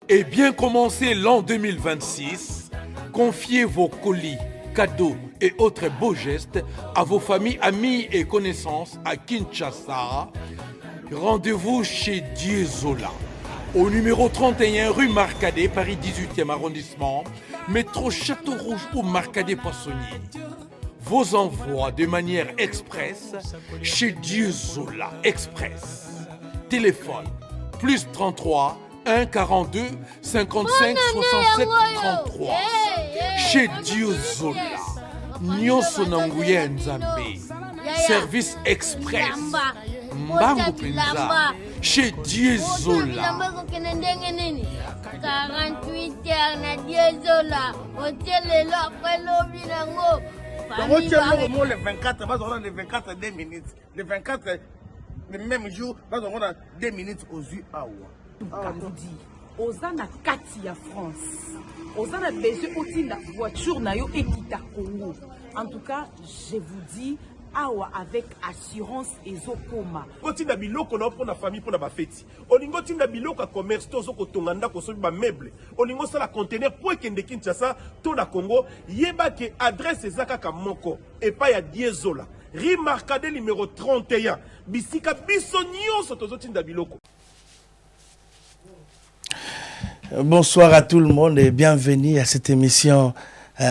Et bien commencer l'an 2026, confiez vos colis, cadeaux et autres beaux gestes à vos familles, amis et connaissances à Kinshasa. Rendez-vous chez Dieuzola, au numéro 31 rue Marcadet, Paris 18e arrondissement, métro Château Rouge ou Marcadet Poissonnier. Vos envois de manière express chez Dieuzola Express. Téléphone plus 33 1 42 55 67 33. Chez Dieuzola. Nyonso Nanguya Nzambe. Service express. Mbango Penza. Chez Dieuzola. 48 heures na Dieuzola. Hôtel là après lobby nango. Le 24, le 24 2 minutes. Le 24, le même jour, on a 2 minutes aux yeux à Ozana Kati à France. Ozana besoin aussi la voiture na yo ekita Congo. En tout cas, je vous dis awa avec assurance ezokoma. Otinda biloko na pour la famille pour la fête. Olingo tinda biloko commerce to zoko tonganda ko sobi ba meuble. Olingo sala conteneur pour kende Kinshasa to na Congo yeba ke adresse ezaka ka moko et pas ya Dieuzola. Rue Marcadet numéro 31. Bisika biso nyonso tozotinda biloko. Bonsoir à tout le monde et bienvenue à cette émission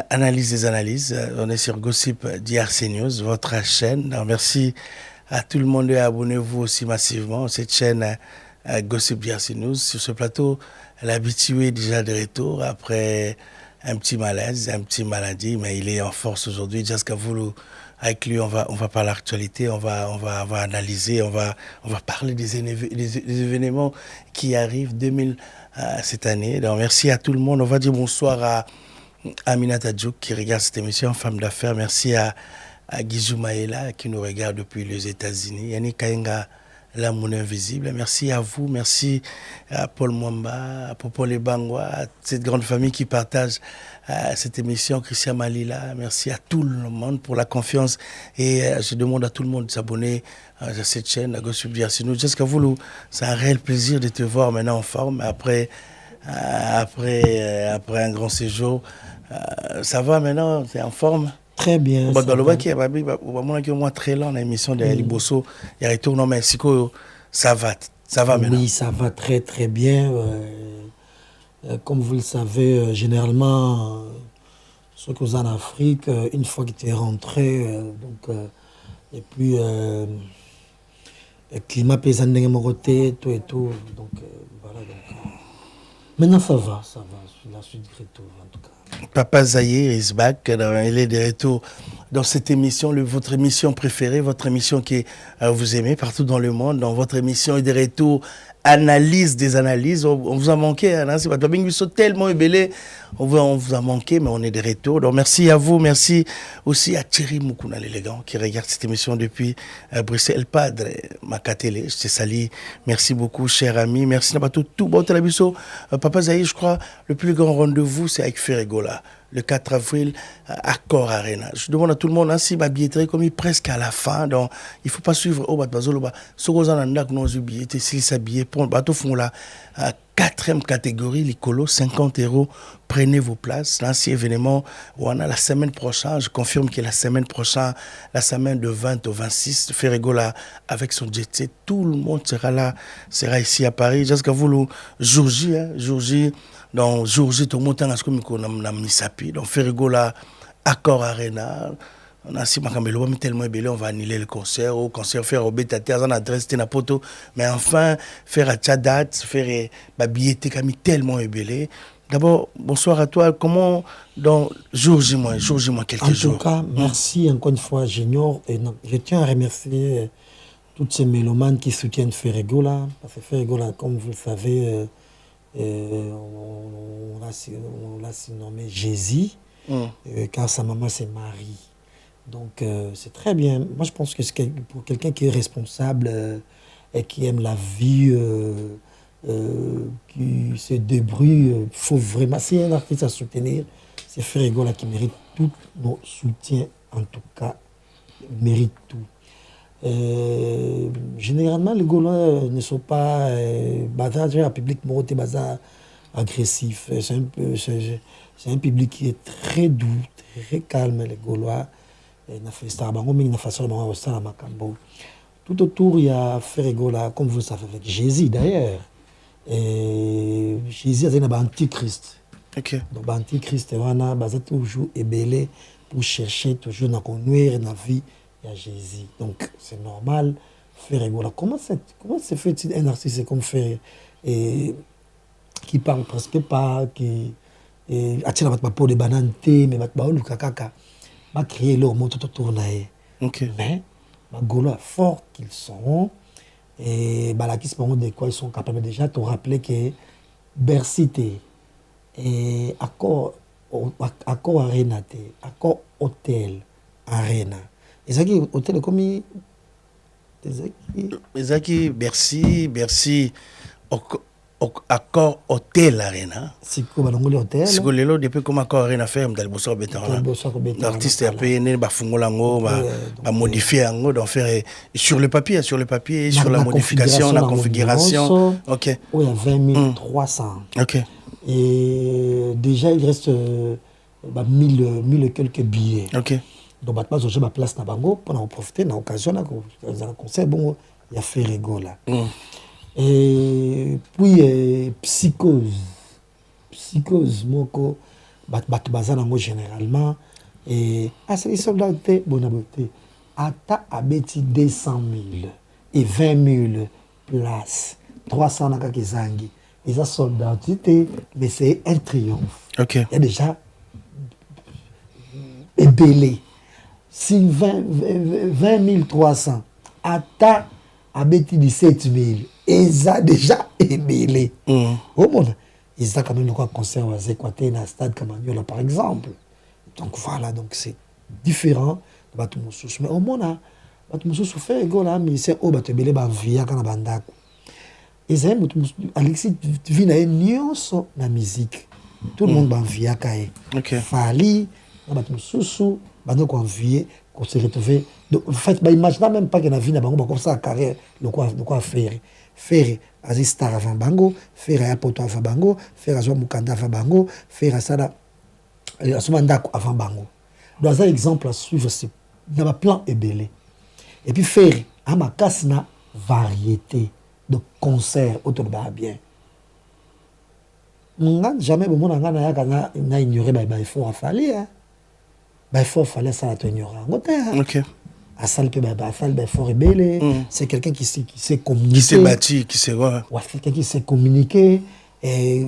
Analyse des analyses. On est sur Gossip d'IRC News, votre chaîne. Alors, merci à tout le monde et abonnez-vous aussi massivement à cette chaîne Gossip d'IRC News. Sur ce plateau, l'habitué est déjà de retour après un petit malaise, un petit maladie, mais il est en force aujourd'hui. Jaskavoulou, avec lui, on va parler l'actualité, on va analyser, on va parler des événements qui arrivent cette année. Donc, merci à tout le monde. On va dire bonsoir à Aminata Djouk qui regarde cette émission, femme d'affaires. Merci à Gizou Maïla qui nous regarde depuis les États-Unis. Yannick Kayenga, l'amour invisible. Merci à vous, merci à Paul Mwamba, à Popo Lebangwa, à cette grande famille qui partage cette émission, Christian Malila. Merci à tout le monde pour la confiance et je demande à tout le monde de s'abonner à cette chaîne, à Gossip d'IRC News. Jusqu'à vous, c'est un réel plaisir de te voir maintenant en forme après un grand séjour. Ça va maintenant, c'est en forme? Très bien. Dans le bac, il y a moins très long l'émission de Liboso. Il y a retour non Mexico. Ça va maintenant. Oui, ça va très très bien. Comme vous le savez, généralement, ceux qui sont en Afrique, une fois que tu es rentré, et puis le climat paysan de tout et tout. Donc voilà. Maintenant ça va. La suite du retour en tout cas. Papa Zahir is back. Il est de retour dans cette émission, votre émission préférée, votre émission que vous aimez partout dans le monde. Dans votre émission est de retour, analyse des analyses. On vous a manqué, hein, c'est pas tellement ébélé. On vous a manqué, mais on est de retour. Donc merci à vous, merci aussi à Thierry Moukouna l'élégant qui regarde cette émission depuis Bruxelles. Padre Makatele, je te salue. Merci beaucoup, cher ami. Merci à tout bon télévision. Papa Zahir, je crois, le plus grand rendez-vous, c'est avec Ferregola. Le 4 avril, Accor Arena. Je demande à tout le monde, ainsi, ma billetterie, comme il est presque à la fin, donc il ne faut pas suivre au Batbazolo. Ce qu'on a dans nos billets, s'il s'habille, pour le bateau font la 4e catégorie, l'Icolo, 50 €. Prenez vos places. Là, c'est événement, on a la semaine prochaine, je confirme que la semaine prochaine, la semaine de 20 au 26, Ferregola avec son jet set, tout le monde sera là, sera ici à Paris. Jusqu'à vous, jour J, donc jour J, tout le monde est comme Misapi, donc Ferregola, Accor Arena. On a si makambelo mais tellement ébélé, on va annuler le concert faire au Bétaté en adresse na poto, mais enfin faire à Tchadat, faire billetté comme tellement ébélé. D'abord, bonsoir à toi. Comment dans jour J moins quelques jours. En tout cas, merci encore une fois Junior et je tiens à remercier toutes ces mélomanes qui soutiennent Ferregola parce que Ferregola, comme vous le savez, on l'a surnommé Jésus, car sa maman c'est Marie. Donc c'est très bien. Moi je pense que c'est pour quelqu'un qui est responsable et qui aime la vie, qui se débrouille, faut vraiment, c'est un artiste à soutenir, c'est Ferregola qui mérite tout nos soutiens, en tout cas, mérite tout. Généralement, les Gaulois ne sont pas bazar, le public moroté bazar, agressif. C'est un public qui est très doux, très calme, les Gaulois. Tout autour, il y a Ferregola, comme vous le savez, avec Jésus d'ailleurs. Et Jésus est un antichrist. Ok. Donc, l'antichrist, est toujours ébélé pour chercher toujours dans la vie de Jésus. Donc, c'est normal. Ferregola. Comment se fait-il un artiste comme Ferre qui parle presque pas, qui attire la peau de banane, mais va créer leur mot tout autour. Mais, les Gaulois forts qu'ils sont, et qui se de quoi ils sont capables déjà te rappeler que Bercy et accord Arena, accord hôtel Arena. Et ça qui hôtel comme Ezaki Bercy accord hôtel Arena. Siko balongoli hôtel. Siko lelo depuis comme accord Arena ferme dans le bosso béton. L'artiste a payé né ba fungola ngo ba modifier ngo d'en faire sur le papier sur la modification, la configuration. OK. Oh, il y a 20 300. OK. Et déjà il reste 1000 et quelques billets. OK. Donc maintenant j'ai ma place na bango pour en profiter dans l'occasion là dans un concert bon il y a Ferregola. Et puis psychose moko bat bazana ngo généralement et c'est les soldats bonne beauté ata abeti 200 000 et 20 000 places 300 na kakizangi les soldats mais c'est un triomphe. OK. Il y a déjà ébélé si 20 300 ata abeti 17 000 et ça déjà ébélé. Au monde, ils ont quand même un concert à Zéquaté dans le stade Camagnola par exemple. Donc voilà, donc c'est différent de Batumoussous. Mais au monde, Batumoussous fait égal, mais c'est au Batubélé Bavia quand Bandako. Et c'est Alexis vit dans une nuance la musique. Tout le monde Bavia Kaye. Fali, Batumoussous, Bandako envié, qu'on se retrouve. En fait, imaginez même pas qu'il y a une vie comme ça, carrière, le quoi faire. Faire à Star avant Bango, faire à Poto avant Bango, faire à Mukanda avant Bango, faire à Sada Mandako avant Bango. Dans un exemple à suivre, c'est dans un plan ébélé. Et puis faire à ma casse na variété de concerts autour de bien. Jamais bon on a ignoré il faut fallait hein. Il faut fallait ça à ignorer. OK. Assal fort ébélé, c'est quelqu'un qui sait communiquer. Qui s'est bâti, qui sait quelqu'un qui sait communiquer et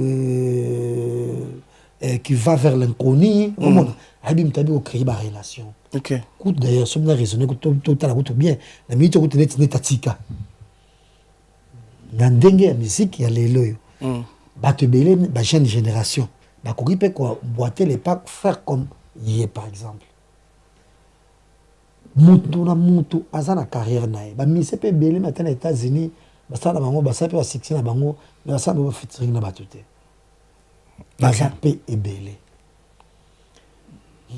qui va vers l'inconnu. Habib tabi au créer une relation. OK. Écoute d'ailleurs, si on a raisonné tout à la route bien, la minute où tu es tatika. Dans la musique, il y a les loyaux. Batebélé, la jeune génération. Bah courir peut quoi boiter les packs, faire comme hier par exemple. Mutu azana carrière nae ba mise pe belé matin aux États-Unis ba sala bango ba sape ba succès na bango ba sala ba featuring na batute ba sape e belé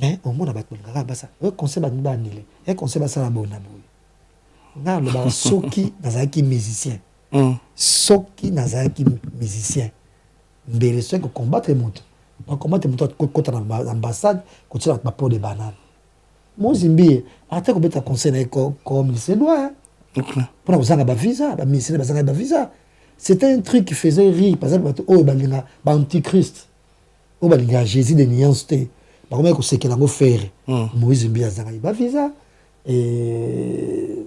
mais au monde ba ngaka ba ça e conseil ba nda nile e conseil ba sala bona boy na le ba soki nazaki musicien soki nazaki musicien mbele c'est que combattre mutu ba combattre mutu côté na ambassade côté na peau de banane. Moi, Zimbi, après que tu conseil comme c'est doit. Pour nous avoir visa, visa. C'était un truc qui faisait rire. Par exemple, oh, balinga, antichrist, oh, balinga, Jésus de nianceté. Par contre, c'est qu'il a offert. Moi, Zimbi, a visa. Et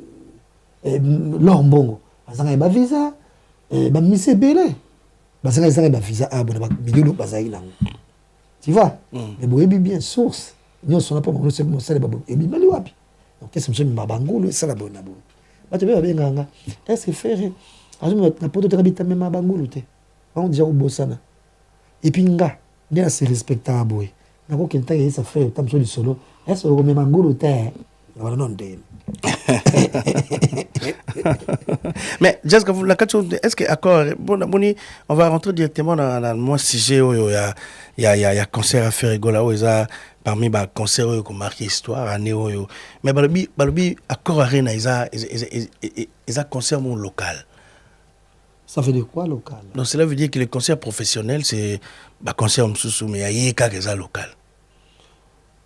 l'homme, a visa. Et Mise Belé, a visa. Ah, bon, milieu, tu vois, mais vous avez bien source. Nous sommes pas pour nous c'est et bien wapi donc qu'est-ce que je me bangolo ça la bonne abou ba te bien nganga est-ce que faire azuma na poto te kabita même bangolo te on déjà au bosana et puis nga bien c'est respectable na ko kenta que ça fait tam du solo est-ce que même bangolo te voilà non de mais juste que vous la question est-ce que accord bon on va rentrer directement dans le mois sujet il y a concert à faire rigola où ça parmi les concerts qui ont marqué l'histoire année mais balobi accord arena ils a concert mon local Ça veut dire quoi, local? Donc cela veut dire que le concert professionnel, c'est un concert msusu, mais il y a un local.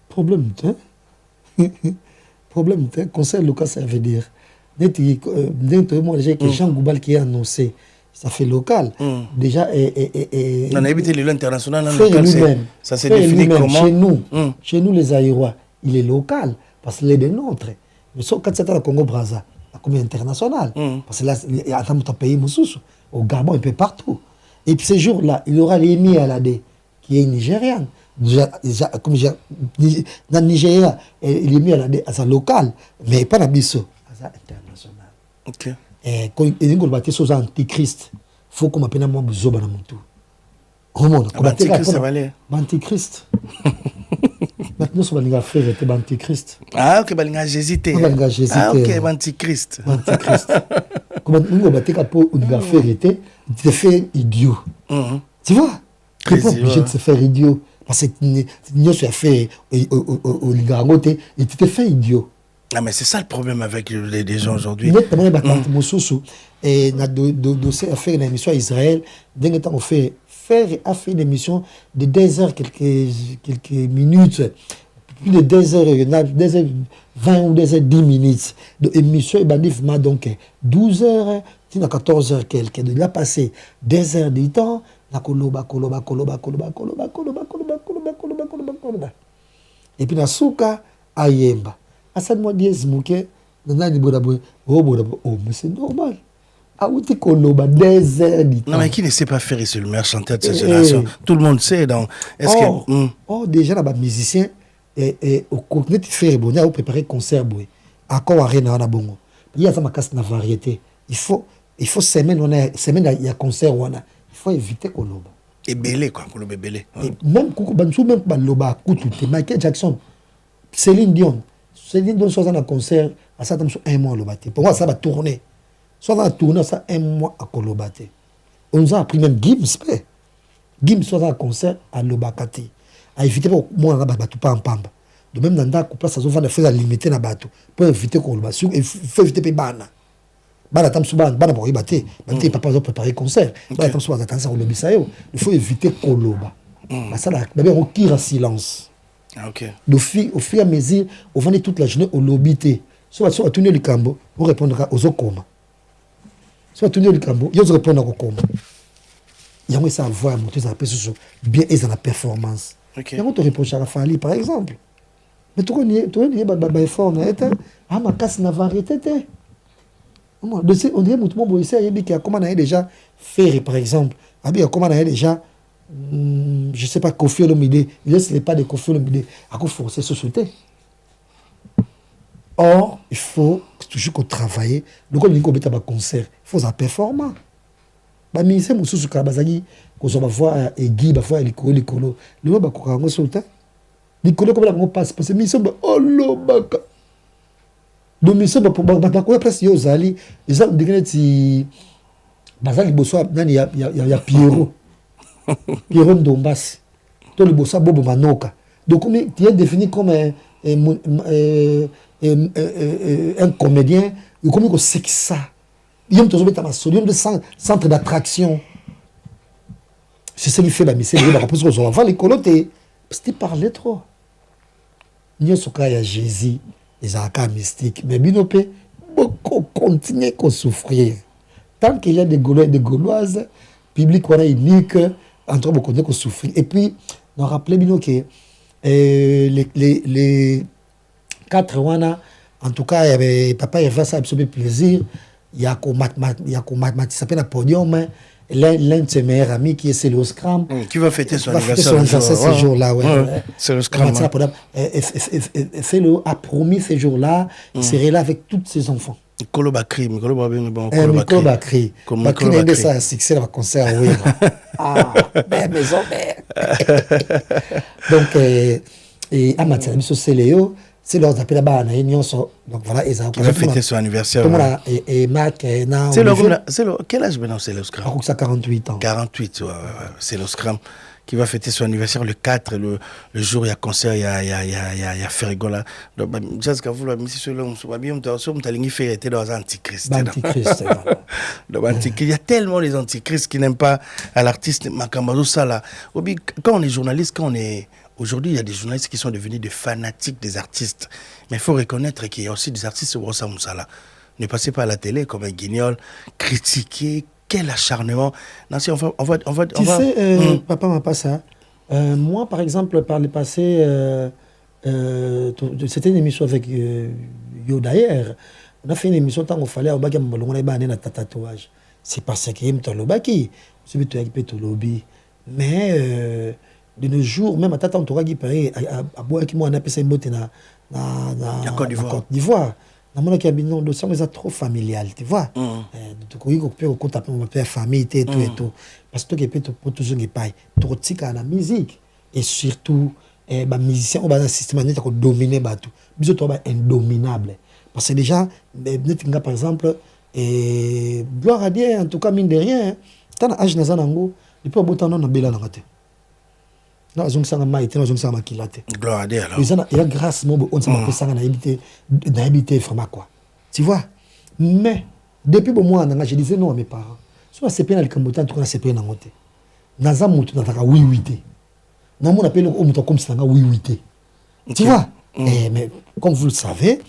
Problème, hein? Problème, hein? Concert local, ça veut dire. Moi, déjà, que Jean Goubal qui a annoncé, ça fait local. Déjà, on a évité le international, local, ça s'est défini comment? Chez nous, les Aïrois, il est local, parce qu'il est des nôtres. Mais sauf quand c'est au Congo-Brazza, comme international. Parce que là, il y a un pays au Gabon, un peu partout. Et puis ces jours-là, il y aura l'Emi Alade, qui est nigérian. Comme dans le Nigeria, l'Emi Alade, c'est local, mais pas dans Bisso, c'est international. Ok. Et quand il y a des choses antichrist, il faut qu'on m'appelle moi Zoba dans mon tour. Antichrist, ça va aller. Antichrist. Maintenant, on va faire Antichrist. Ah, ok, j'hésitais. Ah, ok, Antichrist. Antichrist. Comment on va faire il te fait idiot. Tu vois? Tu n'es pas obligé de se faire idiot. Parce que tu as fait au Ligarote et tu te fais idiot. Ah, mais c'est ça le problème avec les gens aujourd'hui. Et on a dossier à faire une émission à Israël. D'un temps, on fait une émission de 2 heures, quelques minutes. Plus de 2 heures, 2 heures 20 ou 2 heures 10 minutes. Donc, émission, donc 12 heures, 14 heures quelques. Il a passé 2 heures de temps. Et puis, na souka, ayemba. Asad moi diez mouke, nanani bodaboy, oh, mais c'est normal. Ah, où t'es koloba 2 heures de temps. Non, mais qui ne sait pas faire, c'est le meilleur chanteur de cette génération. Tout le monde sait. Donc, est-ce que. Déjà, là-bas, musicien, au contenu de faire, on a préparé concert, encore à Réna, on a bon. Il y a ça, ma casse, la variété. Il faut semaine, il y a concert, il faut éviter koloba. Et belé, quoi, koloba belé. Même koloba, Michael Jackson, Céline Dion, soit dans un concert, à ça, 1 mois, pour moi, ça va tourner. Soit dans la tournée, ça 1 mois à Kolobate. On nous a appris même Gims, soit dans un concert à Lobakati. À éviter pour moi, on a battu pas en pamba. De même, dans la couple, ça va faire limiter la bateau. Pour éviter Kolobate. Il faut éviter les bana. Bana tam suban, bana pour y battre. Il pas besoin de préparer concert. Bana tam suban, attends, ça au lobby, il faut éviter Koloba. Ça, d'abord, on tire en silence. Ok. Au fur et à mesure, on va toute la journée au lobby. Soit on va tourner le cambo, on répondra aux okoma. Soit tourner le cambo, ils répondent aux okoma. Il y a ça à voir, monter ça bien et dans la performance. Il y a un reproche à Fali, par exemple. Mais tu connais, effort, ah, ma casse n'a variété. On dirait que tout le monde a déjà fait, par exemple. Comment on a déjà. Je ne sais pas, Kofi Olomide, il laisse les pas de Kofi Olomide à quoi forcer société. Or, il faut toujours travailler. Donc, on dit qu'on met un concert, il faut un performant. Mais c'est mon souci que Bazagi, qu'on va voir Guy, va voir Licolo. Le mot va courir sur le temps. Licolo, comme on passe, parce que mission, oh l'obaka. Donc, mission, pour quoi presque aux alliés, les gens disent que Bazagi, il y a Pierrot. Pierrot Ndombasi. Toi, le bossa Bobo Manoka. Donc, tu es défini comme un comédien, comme c'est que ça. Il y a un centre d'attraction. C'est ce qui fait la mission. Parce qu'on va les coloter. Parce que tu parlais trop. Il y a Jésus, les arcades mystiques. Mais Binopé, beaucoup continuent à souffrir. Tant qu'il y a des Gaulois et des Gauloises, public unique, entre beaucoup de souffrir. Et puis, on rappelait bien que les 4 wana, en tout cas, papa il va ça absolument plaisir. Il y a qu'on s'appelle un podium. L'un de ses meilleurs amis qui est Célo Scram. Qui va fêter son anniversaire ce jour-là. Célo Scram. Célo a promis ce jour-là, il serait là avec tous ses enfants. Mikolo Bakri. Mikolo Bakri. Bakri n'a pas un succès dans le concert. Oui. Ah, maison mère. Donc, et à Mathieu, c'est Léo, c'est leur appel là-bas, donc voilà, ils ont Qui va fêter son anniversaire. Tout le monde et Mac, quel âge maintenant c'est le Scrum? Ça 48 ans. 48, ouais. C'est le Scrum qui va fêter son anniversaire le 4, le jour il y a concert, il y a Ferrigola. Donc, Jazz vous l'avez mis sur l'homme, bien, on t'a ligné fait était dans Antichrist. Antichrist, voilà. Donc, il y a tellement les antichrists qui n'aiment pas à l'artiste Makamado Sala. Quand on est journaliste, aujourd'hui, il y a des journalistes qui sont devenus des fanatiques des artistes. Mais il faut reconnaître qu'il y a aussi des artistes au Rosa Moussala. Ne passez pas à la télé comme un guignol, critiquer. Quel acharnement. Nancy, on va papa m'a pas ça. Moi, par exemple, par le passé, c'était une émission avec Yo d'ailleurs. On a fait une émission tant qu'il fallait, on a tatouage. C'est parce qu'il y a un lobaki. C'est un lobby. Mais de nos jours, même à Tata, on t'aura dit, à boire qui m'a appelé ça une botte na Côte d'Ivoire. Namona qui habite non de ça mais ça trop familial, tu vois. Tu connais qu'on peut compter pour faire famille et tout et tout. Parce que tu peux pour toujours ne pas trop tika la musique et surtout bah musicien on va systématiquement qu'on dominer bateau. Biso toi ba indominable. Parce que déjà netinga par exemple gloire à Dieu en tout cas mine de rien, tant âge nazanango, depuis botan non na bela na ngate. Non, je ne sais pas si je ne sais pas qui gloire à Dieu alors. Il y a grâce, on ne sait pas si on a habité vraiment quoi. Tu vois? Mais, depuis que moi, je disais non à mes parents. Si on a CP dans le Cambodge, on a CP dans le côté. Naza moutou n'a pas oui-oui-té. Non, on appelle le mouton comme si on a oui-oui-té. Tu vois? Mais, comme vous le savez,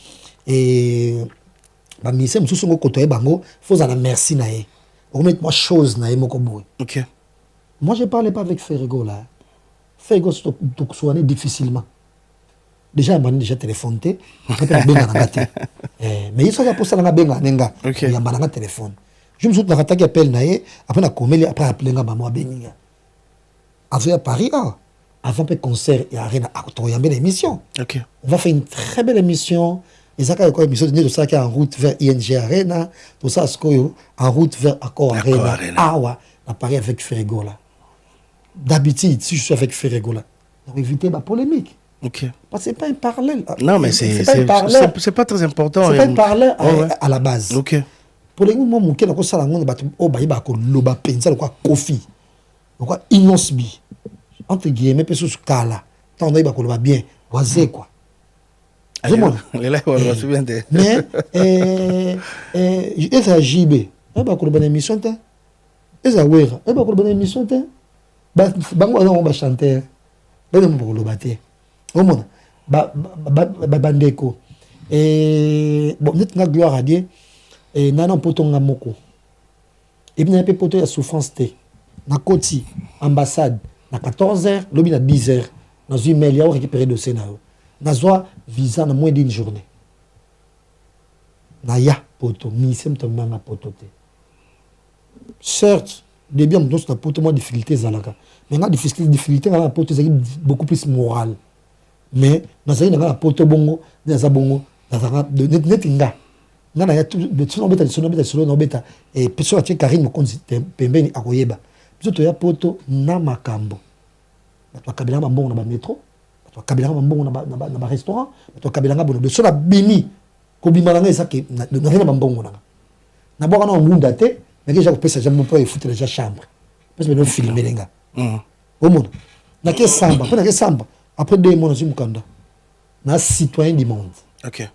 bah, ministère, je suis côté bango, faut en merci naé. On met moi chose naé mon combo. OK. Moi, je parlais pas avec Ferrigo là. Ferrigo tout soigner difficilement. Déjà, il déjà téléphoné. Mais il faut pour ça nga benga nenga. Il y a un téléphone. Je me suis dit que appel naé après na komeli après appeler nga maman benga. Avant à Paris avant le concert il y a arena à une belle émission. OK. On va faire une très belle émission. Et ça quand émission de ça qui est en route vers ING Arena, tout ça en route vers Accor Arena. Ah ouais, à Paris avec Ferrigo là. D'habitude, si je suis avec Ferrigo là, on va éviter la polémique. OK. Parce que c'est pas un parallèle. Non, mais c'est pas très important. C'est pas un parallèle à la base. OK. Pour les gens qui ont ça, on va loba pensa quoi coffee. Quoi inosbi. Entre guillemets, personne sur cala. Tant on va loba bien, oisé quoi. Mais esa jibe, ba ko loba émission ta. Esa wera, ba ko loba émission ta. Bango on va chanter. Ba mo loba te. Omona bandeko bon net na gloire à Dieu et nana poto nga moko et bien pe poto ya souffrance te na koti ambassade na 14h lobi na 10h na zui mail ya récupérer dossier na yo na zwa visa na moins d'une journée na ya poto mi symptôme na poto te certes début on na poto moins difficulté zalaka mais na difficulté na poto c'est beaucoup plus moral. Mais dans la poto bongo dans bongo dans netinga ngana ya tout de sono beta et personne qui Karine konzi pembeni akoyeba biso ya poto na makambo bato kabila mbongo na ba métro bato kabila mbongo na ba restaurant bato kabila bono de sola bini ko bimala ngesa ke na mbongo na boka na munda te mais déjà ko pesa jambo pour foutre déjà chambre parce que no filmer lenga au monde na ke samba pour na ke samba. Après 2 mois, je suis un citoyen du monde. OK.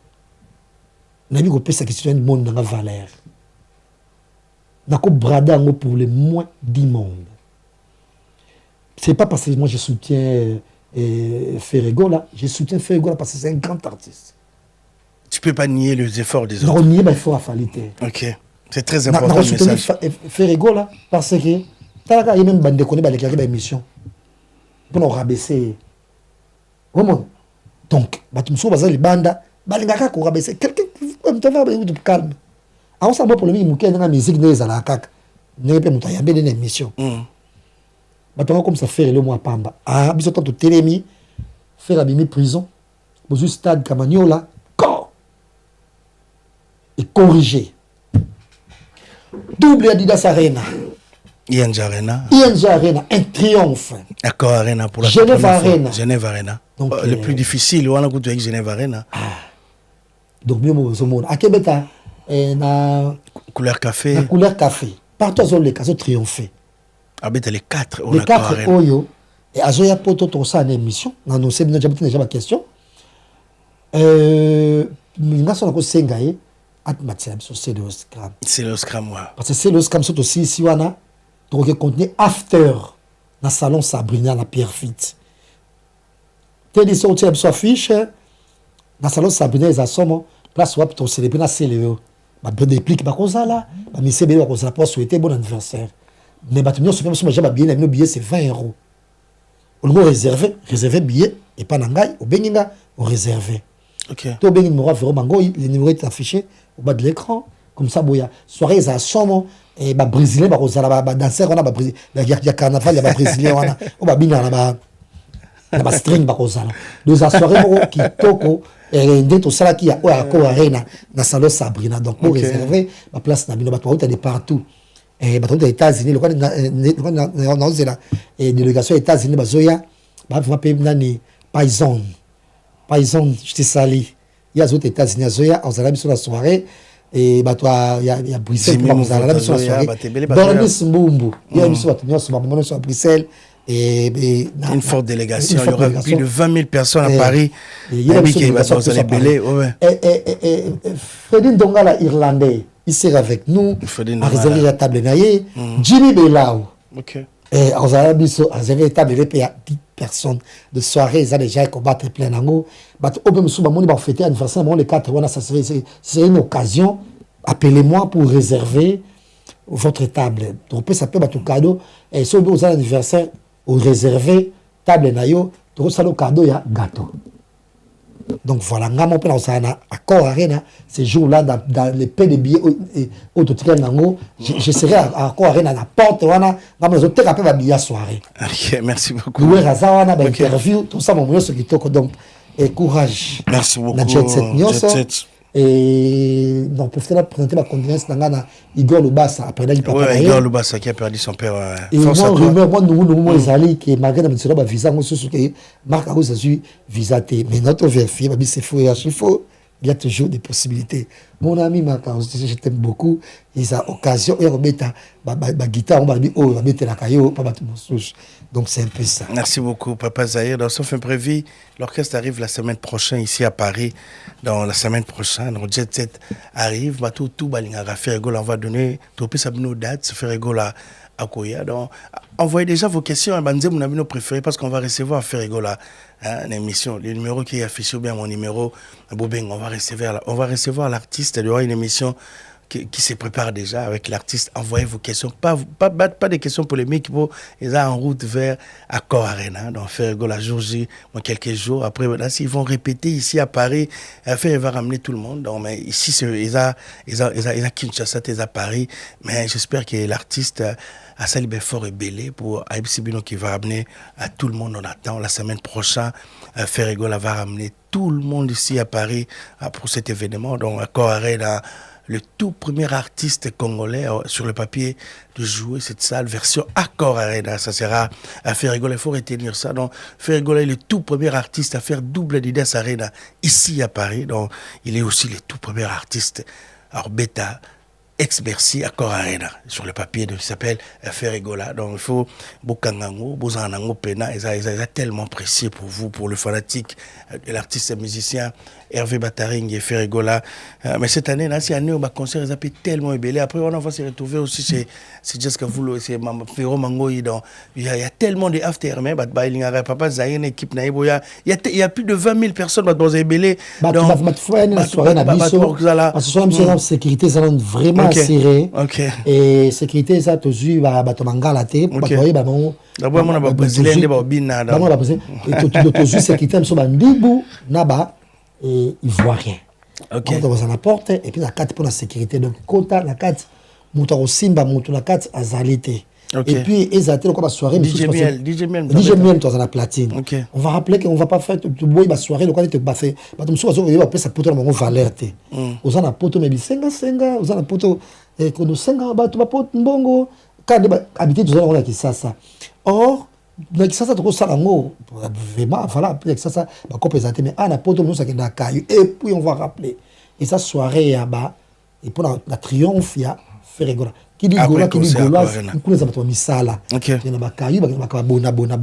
Je suis un citoyen du monde dans la valeur. Je suis bradé pour le moins du monde. Ce n'est pas parce que moi je soutiens Ferrigo là. Je soutiens Ferrigo là parce que c'est un grand artiste. Tu ne peux pas nier les efforts des autres. Non, nier les efforts à falité. OK. C'est très important le message. Ferrigo là parce que il y a même des gens qui ont une émission. Pour nous rabaisser. Donc, batumso bazali banda balingaka ko rabaisser quelqu'un te va de calme. On s'en va pour le mouké dans la musique des alakak. Ne peut muta yambe dans émission. Batonga comme ça faire le mois pamba. Ah, biso tant télémi faire abimi prison. Bozu stade Camagnola corps. Et corriger. Double Adidas Arena. ING Arena. ING Arena, un triomphe. Accord Arena pour la Genève première fois. Arena. Genève Arena. Donc, Le plus difficile, on a goûté avec Genève Arena. Donc, mieux au monde. À Québec, na Couleur café. la couleur café. Partout dans les cas, ils ont triomphé. Habite les 4. Les 4 Oyo. Et à Zoya Poto, on a une émission. Dans nos séminaires, j'ai déjà ma question. Nous avons Sengaye. C'est le Scrum. C'est le Scrum, ouais. Parce que c'est le Scrum, c'est aussi ici, wana. Donc, il contenu after. Dans le salon Sabrina, la Pierre Fit. Tel est sorti à affiche. Dans le salon Sabrina, ils ont place où tu célébrer la CLE. Je déplique ma cause là. Je me suis dit que je vais souhaiter bon anniversaire. Mais je me suis dit que le billet c'est 20 €. On a réservé billet et pas n'angai. Au Beninga, on réservé. Ok. Tout le numéro le numéro est affiché au bas de l'écran. Comme ça, boya. Soirée, ils ont et les Brésiliens, les danseurs, il y a carnaval, il y a les Brésiliens, il y a des strings. Donc, la soirée, qui toko, et tout ça qui a Accor Arena, dans le salon Sabrina. Donc, pour réserver ma place, il y a de partout. Et les États-Unis, les délégations des États-Unis, il y a Payson, je te salue. Il y a d'autres États-Unis, il y a la soirée. Et il y a Bruxelles, il y a la soirée. Bernice Mbumbu, il y a une Bruxelles. Une forte délégation. Il y aura plus de 20 000 personnes à Paris. Il y a une Bélé. Fredin Dongala, Irlandais, il sera avec nous. À réserver la table. Jimmy Belao. Et on a réservé la table de 10 personnes de soirée. Ils ont déjà combattu plein d'ango. On va fêter l'anniversaire. Les 4 mois, c'est une occasion. Appelez-moi pour réserver votre table. Donc, ça peut être un cadeau. Et si vous avez un anniversaire, vous réservez table nayo. Donc, ça le cadeau, il y a gâteau. Donc voilà, Accor Arena, ces jours-là, dans les paix de billets, je serai à Accor Arena, à la porte, je vais faire billet soirée. Ok, merci beaucoup. Nous avons interview, tout ça, donc, courage. Merci beaucoup. Jet Set. Et donc, peut-être présenter ma condoléance à Igor Lubasa après la papa. Igor Lubasa qui a perdu son père. Et moi, nous, les alliés qui malgré le visa, moi, ce que Marc a eu visa. Mais notre vérifié, c'est faux et archi-faux. Il y a toujours des possibilités. Mon ami Marc, je t'aime beaucoup. Il a occasion, il remettre ma guitare, on va mettre la caillou, pas battre mon souche. Donc c'est un peu ça. Merci beaucoup, Papa Zahir. Dans Sauf Imprévu, l'orchestre arrive la semaine prochaine ici à Paris. Dans la semaine prochaine, donc Jet Set arrive. Tout balinga faire rigolo. On va donner tout plus nos dates, faire rigolo à Koya. Donc envoyez déjà vos questions à Banzé, mon ami préféré, parce qu'on va recevoir faire rigolo une émission. Le numéro qui est affiché ou bien mon numéro, Bobeng, on va recevoir l'artiste. Il y aura une émission qui se prépare déjà avec l'artiste. Envoyez vos questions. Pas des questions polémiques. Ils sont en route vers Accor Arena. Donc, faire la jour J, quelques jours. Après, là, s'ils vont répéter ici à Paris, il va ramener tout le monde. Donc, mais ici, ils ont Kinshasa, ils ont Paris. Mais j'espère que l'artiste a sali fort et belé pour Aïbsibino qui va ramener à tout le monde. On attend la semaine prochaine. Ferregola va ramener tout le monde ici à Paris pour cet événement. Donc, Accor Arena, le tout premier artiste congolais sur le papier de jouer cette salle version Accor Arena. Ça sera à Ferregola. Il faut retenir ça. Donc, Ferregola est le tout premier artiste à faire double d'Idas Arena ici à Paris. Donc, il est aussi le tout premier artiste. Alors, Beta, ex-Bercy, Accor Arena. Sur le papier, il s'appelle Ferregola. Donc, il faut Bokangango, Bozanango Pena. Ils sont tellement précieux pour vous, pour le fanatique de l'artiste musicien Hervé Bataring et Ferregola. Mais cette année, là, c'est année où le concert est tellement ébélé. Après, on va se retrouver aussi chez Jessica Voulou, c'est Ferro Mangoï. Il y a tellement de after, mais Papa Zahir, une équipe, il y a plus de 20 000 personnes dans les ébélés. Parce que la sécurité, c'est vraiment serré. Et sécurité, ça, tu as vu, la tête. D'abord, on a des Brésiliens, des Bobina. Tu as sécurité, ils sont là-bas. Et ils ne voient rien. Donc, on la porte, et puis la carte pour la sécurité. Donc, quand la carte, on Simba, la carte à Zalité. Et puis, ils ont la soirée. DJ Miel, tu as la platine. On va rappeler qu'on ne va pas faire la soirée, le cas de baffer. Mais tu vas ça pour on va alerter. Vous avez la poto, mais senga, vous avez la poto, et quand nous senga, tu vas poto, bongo. quand on habité tout ça, on a qui ça. Or, dans Kisasa, tout ça, vraiment, voilà, puis ça, on va présenter, mais on a pas de nous, ça qui est d'accord. Et puis, on va rappeler. Et ça, soirée, là-bas, et pour la triomphe, il y a fait rigoler. Qui dit Gola, qui dit Gola, nous les avons mis ça là. Il y a un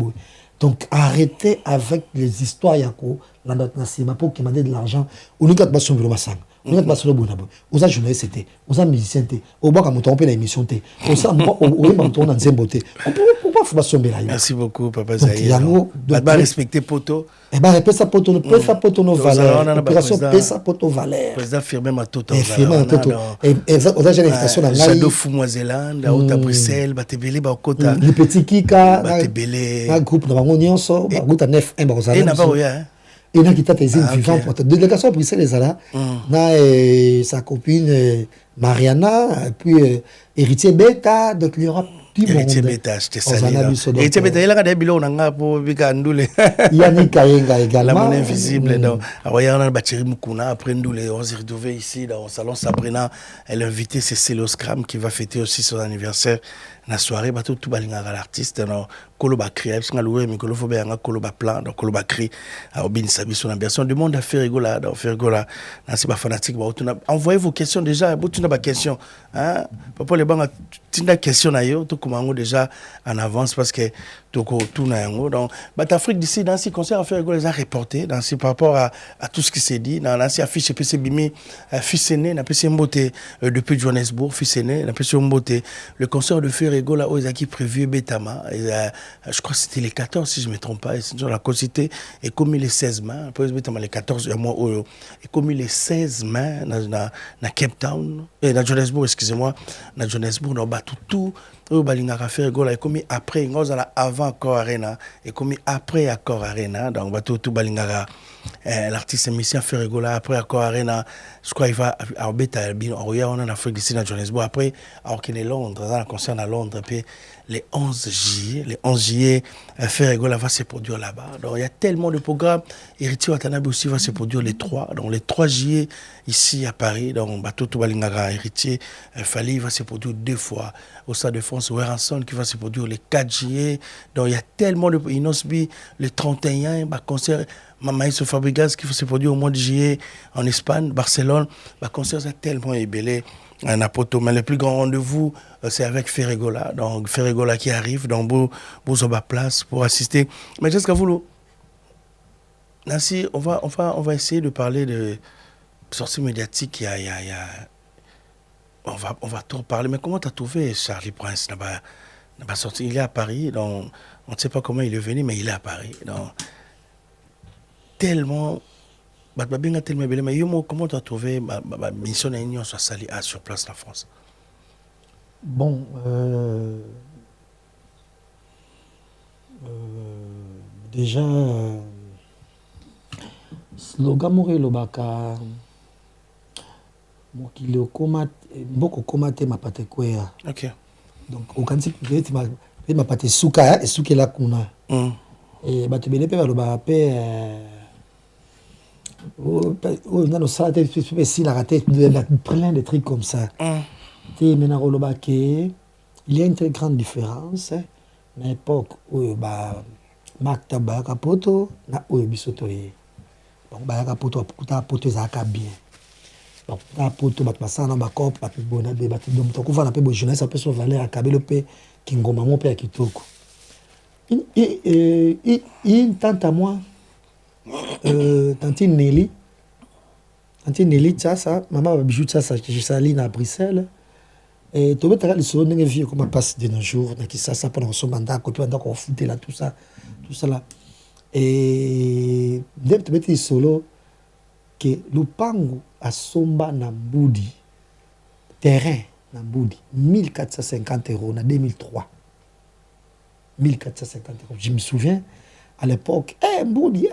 donc, arrêtez avec les histoires, Yako, la note nassima, pour qui m'a dit de l'argent. On nous garde pas sur le massang. On nous garde pas sur le bonabo. On a journaliste, on a musicien, on va comme on peut l'émission, on s'en va, on a un beauté. Pourquoi faut pas somber là? Merci beaucoup, Papa Zahir. On va respecter Poto. Eh bien, répète sa poto, répète sa poto nos valeurs. Opération répète sa poto valeur. Président firmé ma toto. Firmé ma toto. Et on a une invitation dans l'Aïe. Shadow Fou Moiseland, à Bruxelles, Batebele, Bakota. Les petits Kika, Batebele. Un groupe dans la Réunion, ça, un groupe à 9-1 Barosalan. Et n'a-pas rien. Et là, qui t'a tes vivants pour ta délégation à Bruxelles, les Ala. Là, sa copine Mariana, puis héritier Beta, donc il y aura. Héritier Beta, je te salue. Héritier Beta, il y a des bilans, on a pour Bikandoule. Yannick Kayenga également. La monnaie invisible. Donc, il y a un bâtiment Mukuna, après nous, on s'est retrouvés ici, dans le salon Sabrina. Elle a invité Cécile Oscram, qui va fêter aussi son anniversaire. La soirée, tout balinga l'artiste, Kolo Bakri, parce qu'on a loué, mais Kolo Fobé, on a Kolo Baplan, donc Kolo Bakri, à Obin Sabi, son ambition. Du monde à faire rigola, dans faire rigola. C'est pas fanatique. Envoyez vos questions déjà, tu n'as pas de questions. Papa, les bancs, tu n'as pas de questions d'ailleurs, tout comme déjà en avance, parce que tout n'a rien. Donc, Afrique d'ici, dans ces concerts à faire rigola, les a reportés, par rapport à tout ce qui s'est dit, dans ces affiches, PC Bimi, fils aîné, n'a pas mboté depuis Johannesburg, fils aîné, n'a pas mboté. Le concert de faire rigola, aux acquis prévus, Betama, je crois que c'était les 14, si je ne me trompe pas, c'est la cité, et comme les 16 mains, après les 14, et comme les 16 mains dans Cape Town, et dans Johannesburg, excusez-moi, dans Johannesburg, dans tout, balingara faire rigola, et comme après, dans avant Accor Arena, et comme après Accor Arena, donc tout balingara. L'artiste émission fait rigola après Accor Arena, je crois qu'il va à Beta, on en Afrique d'ici dans Johannesburg, après à Londres, dans le concert à Londres, puis les 11 juillet, faire rigola va se produire là-bas. Donc il y a tellement de programmes. Héritier Watanabe aussi va se produire les 3. Donc les 3 juillet ici à Paris, donc Bateau Balingara, Héritier Fali va se produire 2 fois. Au Stade de France, Weranson qui va se produire les 4 juillet. Donc il y a tellement de Inosbi, le 31, concert. Maïs Fabregas qui va se produire au mois de juillet en Espagne, Barcelone. Concert est tellement ébélé. Un apoto, mais le plus grand rendez-vous, c'est avec Ferregola. Donc, Ferregola qui arrive, donc, vous avez place pour assister. Mais jusqu'à vous, Nancy, on va essayer de parler de sortie médiatique. On va tout parler. Mais comment tu as trouvé Charlie Prince n'a sorti? Il est à Paris, donc, on ne sait pas comment il est venu, mais il est à Paris. Donc, tellement. Mais comment tu as trouvé ma mission d'union sur place en France? Bon, déjà, slogan Moré Lobaka, beaucoup commaté ma pâte quoi. Ok. Donc, au Kansi, ma pâte souka et souke la kuna. Et tu béné pas le bapé. Dans nos salades, plein de trucs comme ça. Il y a une très grande différence. À l'époque où Marc Tabaka Poto, na où Bisoto. Donc, Bayaka Poto, Poto Zaka bien. Donc, na Poto, Batmasana, Bakop, Papi Bonabe, Batidom, Tokouva, na Pebo jeunesse, un peu son valeur à Kabelo P, Kingoma, mon père Kitoko. Il tente à moi. Tantine Nelly, ça, maman va bijou ça, je saline à Bruxelles. Et tu vois, les souvenirs de vie, comment passe de nos jours, ça pendant son mandat, quand on foutait là, tout ça là. Et même tu mets solo que le pango à Somba Namboudi, terrain Namboudi, 1450 € en 2003. 1450 €. Je me souviens. À l'époque, Mboudi,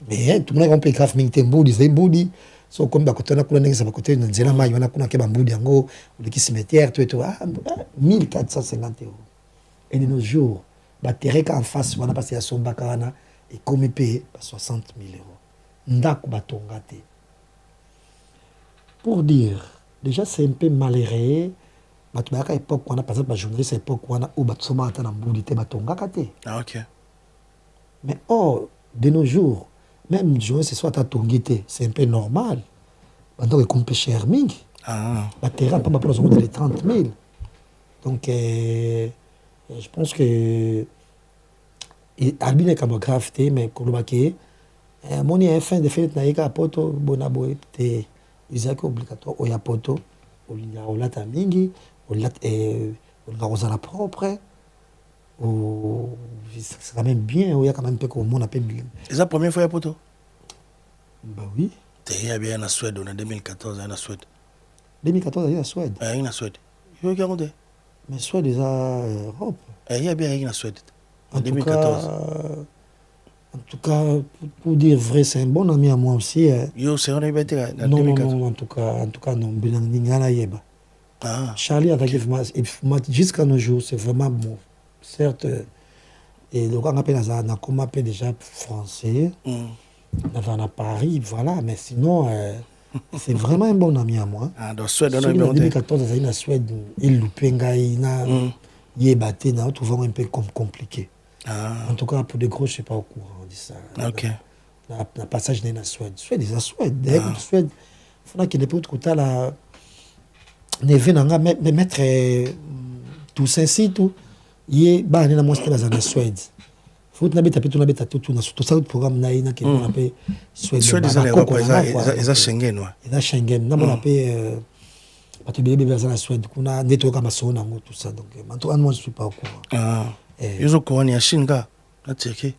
mais tout le monde a compris grave, mais Mboudi, c'est Mboudi. So, comme on a côté, ça va côté, on a Mboudi, on a cimetière, tout, 1450 €. Et de nos jours, le terrain en face, on a passé à son bakana, et comme il paye 60 000 €. Ndaku batongate. Pour dire, déjà, c'est un peu malheureux, bato bayaka époque wana par exemple bajournaliste à époque wana oyo bato somaka ata na mbuli te batongaka te. Ah, ok. Mais or de nos jours même journaliste soit ata tongi te c'est un peu normal bandoko ekompe cher mingi baterrain pamba mpona zongo dans les 30 000 donc je pense que albine ekambo grave te mais koloba ke moni fin de fête na ye kaka poto bona boye te ezalaki obligatoire oya poto olingaka olata mingi olingaka kozala propre c'est quand même bien oya quand même mpe komona mpe C'est la première fois ya poto? Bah oui. Il y a bien en Suède, on est 2014, en Suède. 2014, il y a Suède. Il y a en Suède. Il y a regardé. Mais Suède, il y a Europe. Il y a bien en Suède. En 2014. En tout cas, pour dire vrai, c'est un bon ami à moi aussi. Yo, c'est un ami en non, 2014. Non, en tout cas, non. Benangana Yeba. Ah. Charlie, jusqu'à nos jours, c'est vraiment bon. Certes, et le grand appel à comment appelle déjà français. Dans à Paris, voilà, mais sinon, c'est vraiment un bon ami à moi. Ah, dans Suède, on a bien. En 2014, il y a Suède, il loupénga, il y a battu, il trouve un peu compliqué. En tout cas, pour des gros, je ne suis pas au courant de ça. Ok. Le passage dans la Suède. Suède, c'est la Suède. D'ailleurs, Suède, il faudra qu'il y ait des côté là. Mais mettre tout ça, tout, il y a des gens qui sont en Suède. Faut que tu aies tout ça programme naïna qui on appelle Suède. Suède ils ont Schengen ouais. Ils ont Schengen. Non on appelle parce que bébé dans la Suède qu'on a nettoyé comme ça tout ça donc maintenant moi je suis pas au courant. Ah. Ils ont courant à Chine gars, la Turquie.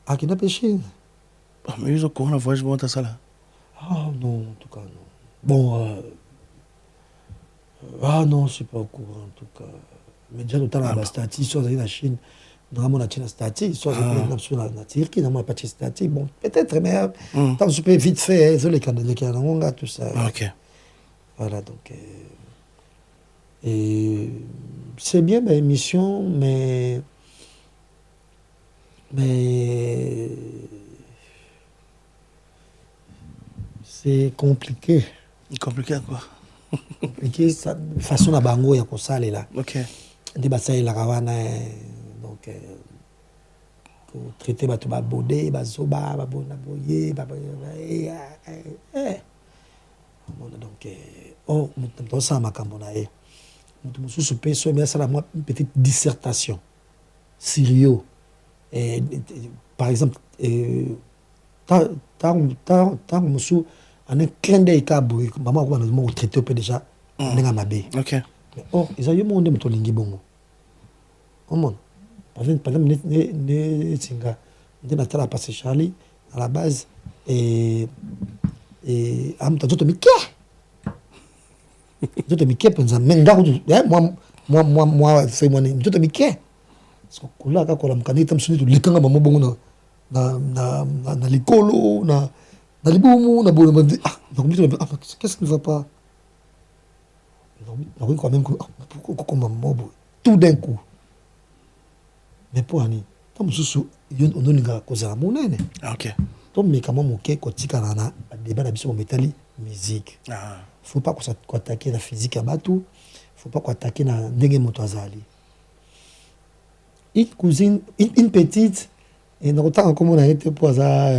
Ah qui n'a pas Chine. Mais ils ont courant voyage bon ça là. Ah non en tout cas non. Bon ah non je suis pas au courant en tout cas. Mais déjà tout le temps la statistique sur la Chine. Normalement, on a une statique, soit sur la Turquie, normalement, pas de statique. Bon, peut-être, mais tant que je peux vite faire, les Canadiens, tout ça. Ok. Voilà, donc. Et c'est bien, ma émission, mais. C'est compliqué. Compliqué quoi? Compliqué, ça, façon à bango, il y a comme ça, là. Ok. Des batailles, la ravana. Donc, pour traiter bato babodé, bazoba, babona boye, donc oh, on ça makambo na e. Mutu mususu pe so mais ça une petite dissertation. Sérieux. Et par exemple tant musu en un clin d'œil ka boye, maman ko na traiter peu déjà ndenga mabe. OK. Oh, ils ayo monde muto lingi bongo. Comment par exemple, on a passé Charlie à la base et moi c'est moi parce que là quand on a tam suni le kanga mamo bongo na likolo na libumu na bono qu'est-ce qui ne va pas non quand même pourquoi maman tout d'un coup. Mais pour Annie, tant que je on a cause à mon aîné. Ok. Donc, mais comment mon quai, quand tu as débat d'habitude, on métallique, musique. Faut pas qu'on attaque la physique à Batou, faut pas qu'on attaque la dengue motoazali. Une cousine, une petite, et nous avons comme on a été pour ça,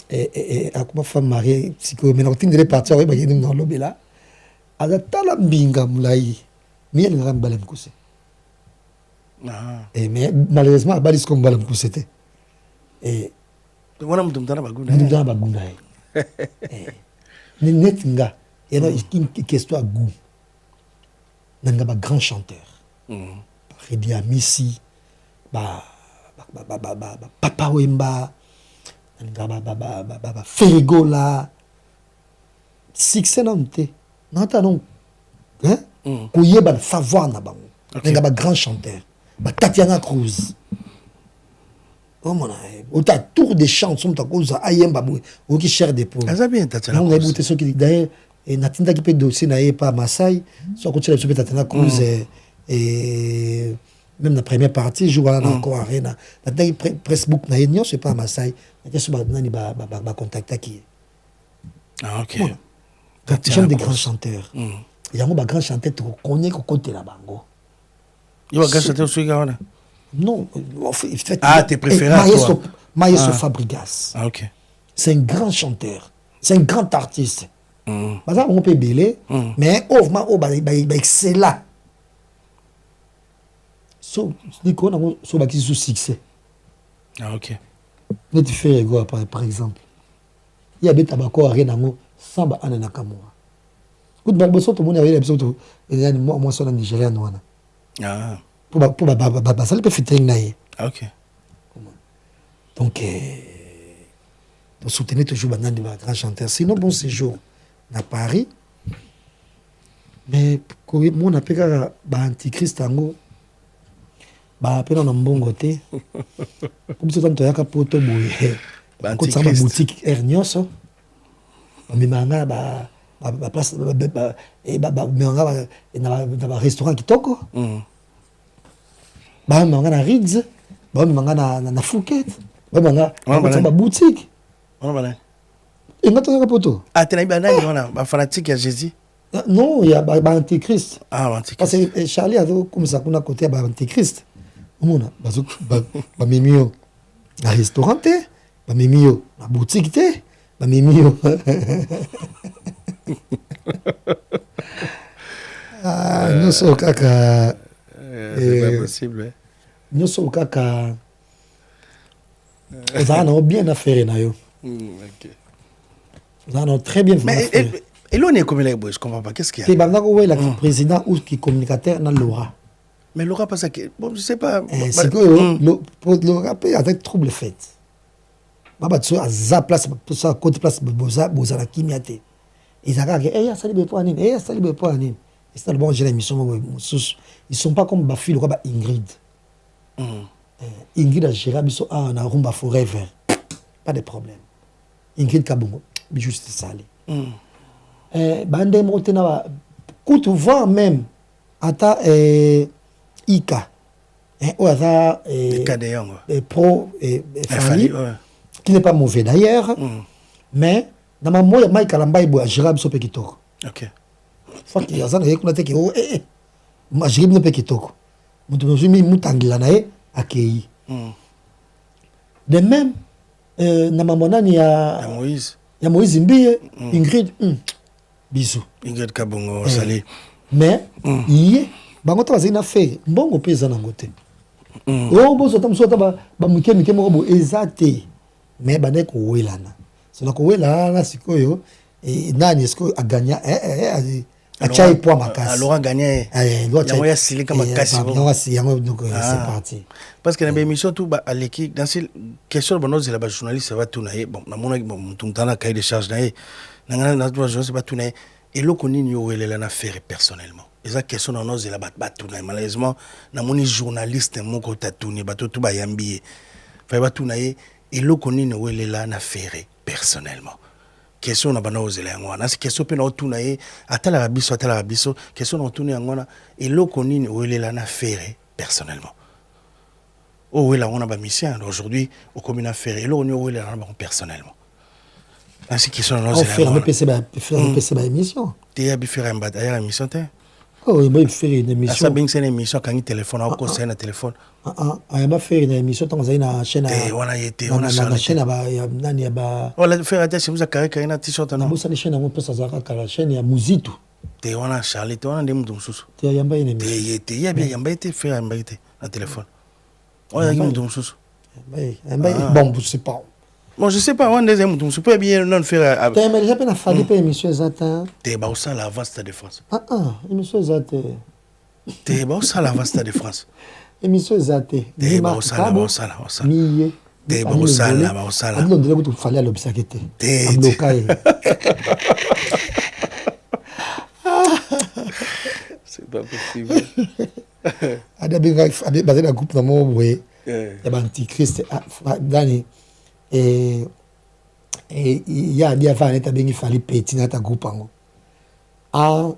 et à comment femme mariée, psycho, mais nous avons été partis, on va y aller dans le lobby là. À la talambinga moulaï, mais elle n'a pas de cousin. Et mais malheureusement, Balis comme Balam Koussete. Et. Voilà, nous sommes baguna. Nous sommes baguna. Et. Netinga. Et là, il y a une question à goût. Nous sommes grand chanteur. Redi Amissi. Papa Wemba. Ferrigola. Succès non te. Non, non. Hein? Kouye ba savoir na bango. Nous sommes grand chanteur. Tatiana Cruz. Oh mon âme. Au tour des chansons, tu as cause Ayemba, ou qui cher des pauvres. Ça bien, Tatiana Cruz. On a écouté ce qui dit d'ailleurs, et Natinda qui peut dossier n'a pas Maasai, soit quand tu as écouté Tatiana Cruz, et même la première partie, je joue encore à Arena. Natinda qui Pressbook n'a rien, c'est pas Maasai. Natinda qui va contacter qui. Ah, ok. J'aime des grands chanteurs. yango ba grand chanteur to connaît ko côté la bango. Il va grand chanteur sur Gawana. Non, en fait, tes préférés toi. Maestro Fabregas. Ah OK. C'est un grand chanteur. C'est un grand artiste. Par exemple, on peut belé, mais excellent. So, sous succès. Ah OK. Mais tu fais quoi par exemple? Il y a des tabacs à rien dans samba anana kamwa. Écoute, balboso tout le monde avait l'habitude de moi sur la Nigérienne wana. Ah. Pour ça le peut faire naïe. Ah OK. Donc pour soutenir toujours banane de grand chanteur. Sinon bon séjour à Paris. Mais mon appel ba antichrist ango ba appel na mbongo te. Comme ça tanto yaka poto boye. Ba antichrist boutique Ernioso. Mais manga ba place manga na restaurant kitoko. Ba manga na Ritz, ba manga na Phuket. Ba manga na boutique. On va là. Et maintenant yaka poto. Ah t'es ba fanatique à Jésus. Non, il y a ba antichrist. Ah antichrist. Parce que Charlie a comme ça qu'on a côté ba antichrist. Mona ba mimio na restaurant te, ba mimio na boutique te, ba mimio. Ah, nous sommes kaka. C'est pas possible. Nous sommes kaka. Nous avons bien affaire na yo. OK. Nous avons très bien fait. Mais et l'on est comme les boys, je comprends pas qu'est-ce qu'il y a. C'est banga ko la président ou qui communicateur na Laura. Mais Laura pas ça bon je sais pas. C'est que pour Laura avec trouble fait. Baba tu à za place pour ça côté place boza la kimiate. Ils ont dit ça libère pas nini, ça libère pas nini. Et c'est le bon j'ai l'émission ils sont pas comme Bafi le roi Ingrid. Ingrid a géré biso na rumba forever. Pas de problème. Ingrid Kabongo, juste salé. Bande monté na coûte voir même ata Ika. Ou ata pro famille qui n'est pas mauvais d'ailleurs. Mais dans ma moya Mike Kalamba ibo géré biso pe kitoko. OK. Faut qu'il y a ça na te ki o ma géré biso pe kitoko. Mutu nozumi mutangila nae akei. De même na mamonani ya Moïse. Ya Moïse Mbiye, Ingrid, bisous. Ingrid Kabongo, salé. Mais, yé, bango ta bazina fait, mbongo pesa na ngote. Oh, bozo tam so ta ba muke mo bo ezate. Mais bane ko welana. So na ko welana sikoyo et nani esko a gagné a chai po makasi. Alors a gagné. Yango ya sili kama kasi. Yango donc c'est parti. Parce que dans l'émission tout ba aleki dans ces questions bono de la journaliste va tout naé bon na mona bon tout temps na cahier de charge naé na journaliste va tout naé et lo koni ni o elela na faire personnellement eza question na noze la bat tout naé malheureusement na moni journaliste moko tatuni ba tout ba yambié fa ba tout naé et lo koni ni o elela na faire personnellement question na bana ozela ngwana c'est question pe na tout naé atala biso question na tout ngwana et lo koni ni o elela na faire personnellement. Oh oui, là on a ba mission aujourd'hui au commune affaire et là on est là personnellement. Ainsi qu'ils sont dans faire PC ba émission. Tu as faire un bataille émission te. Oh, il m'a fait une émission. Ça bien c'est une émission quand il téléphone au conseil na téléphone. Il m'a fait une émission dans une chaîne on a chaîne ba nani ba. On l'a fait attention vous a carré na t-shirt na. Musa ni chaîne mo pesa za ka chaîne ya Muzitu. Te on a Charlie, te on a des mutu mususu. Te yamba une émission. Te ya bien yamba été faire yamba été na téléphone. Oh, il y a un sous. Bon, je sais pas. Bon, je sais pas, on est un peu super bien non faire. Tu as déjà pas fallu pas émission Zata. Tu es ça la vaste de France. Émission Zata. Tu es ça la vaste de France. Émission Zata. Tu es ça la vaste la vaste. Miye. Tu es ça la vaste la. On dirait que tu fallait à l'obsacité. C'est pas possible. Ada basé la groupe dans mon boy. Il y a antichrist dani et il y a des affaires n'était bien il fallait petit dans ta groupe ango.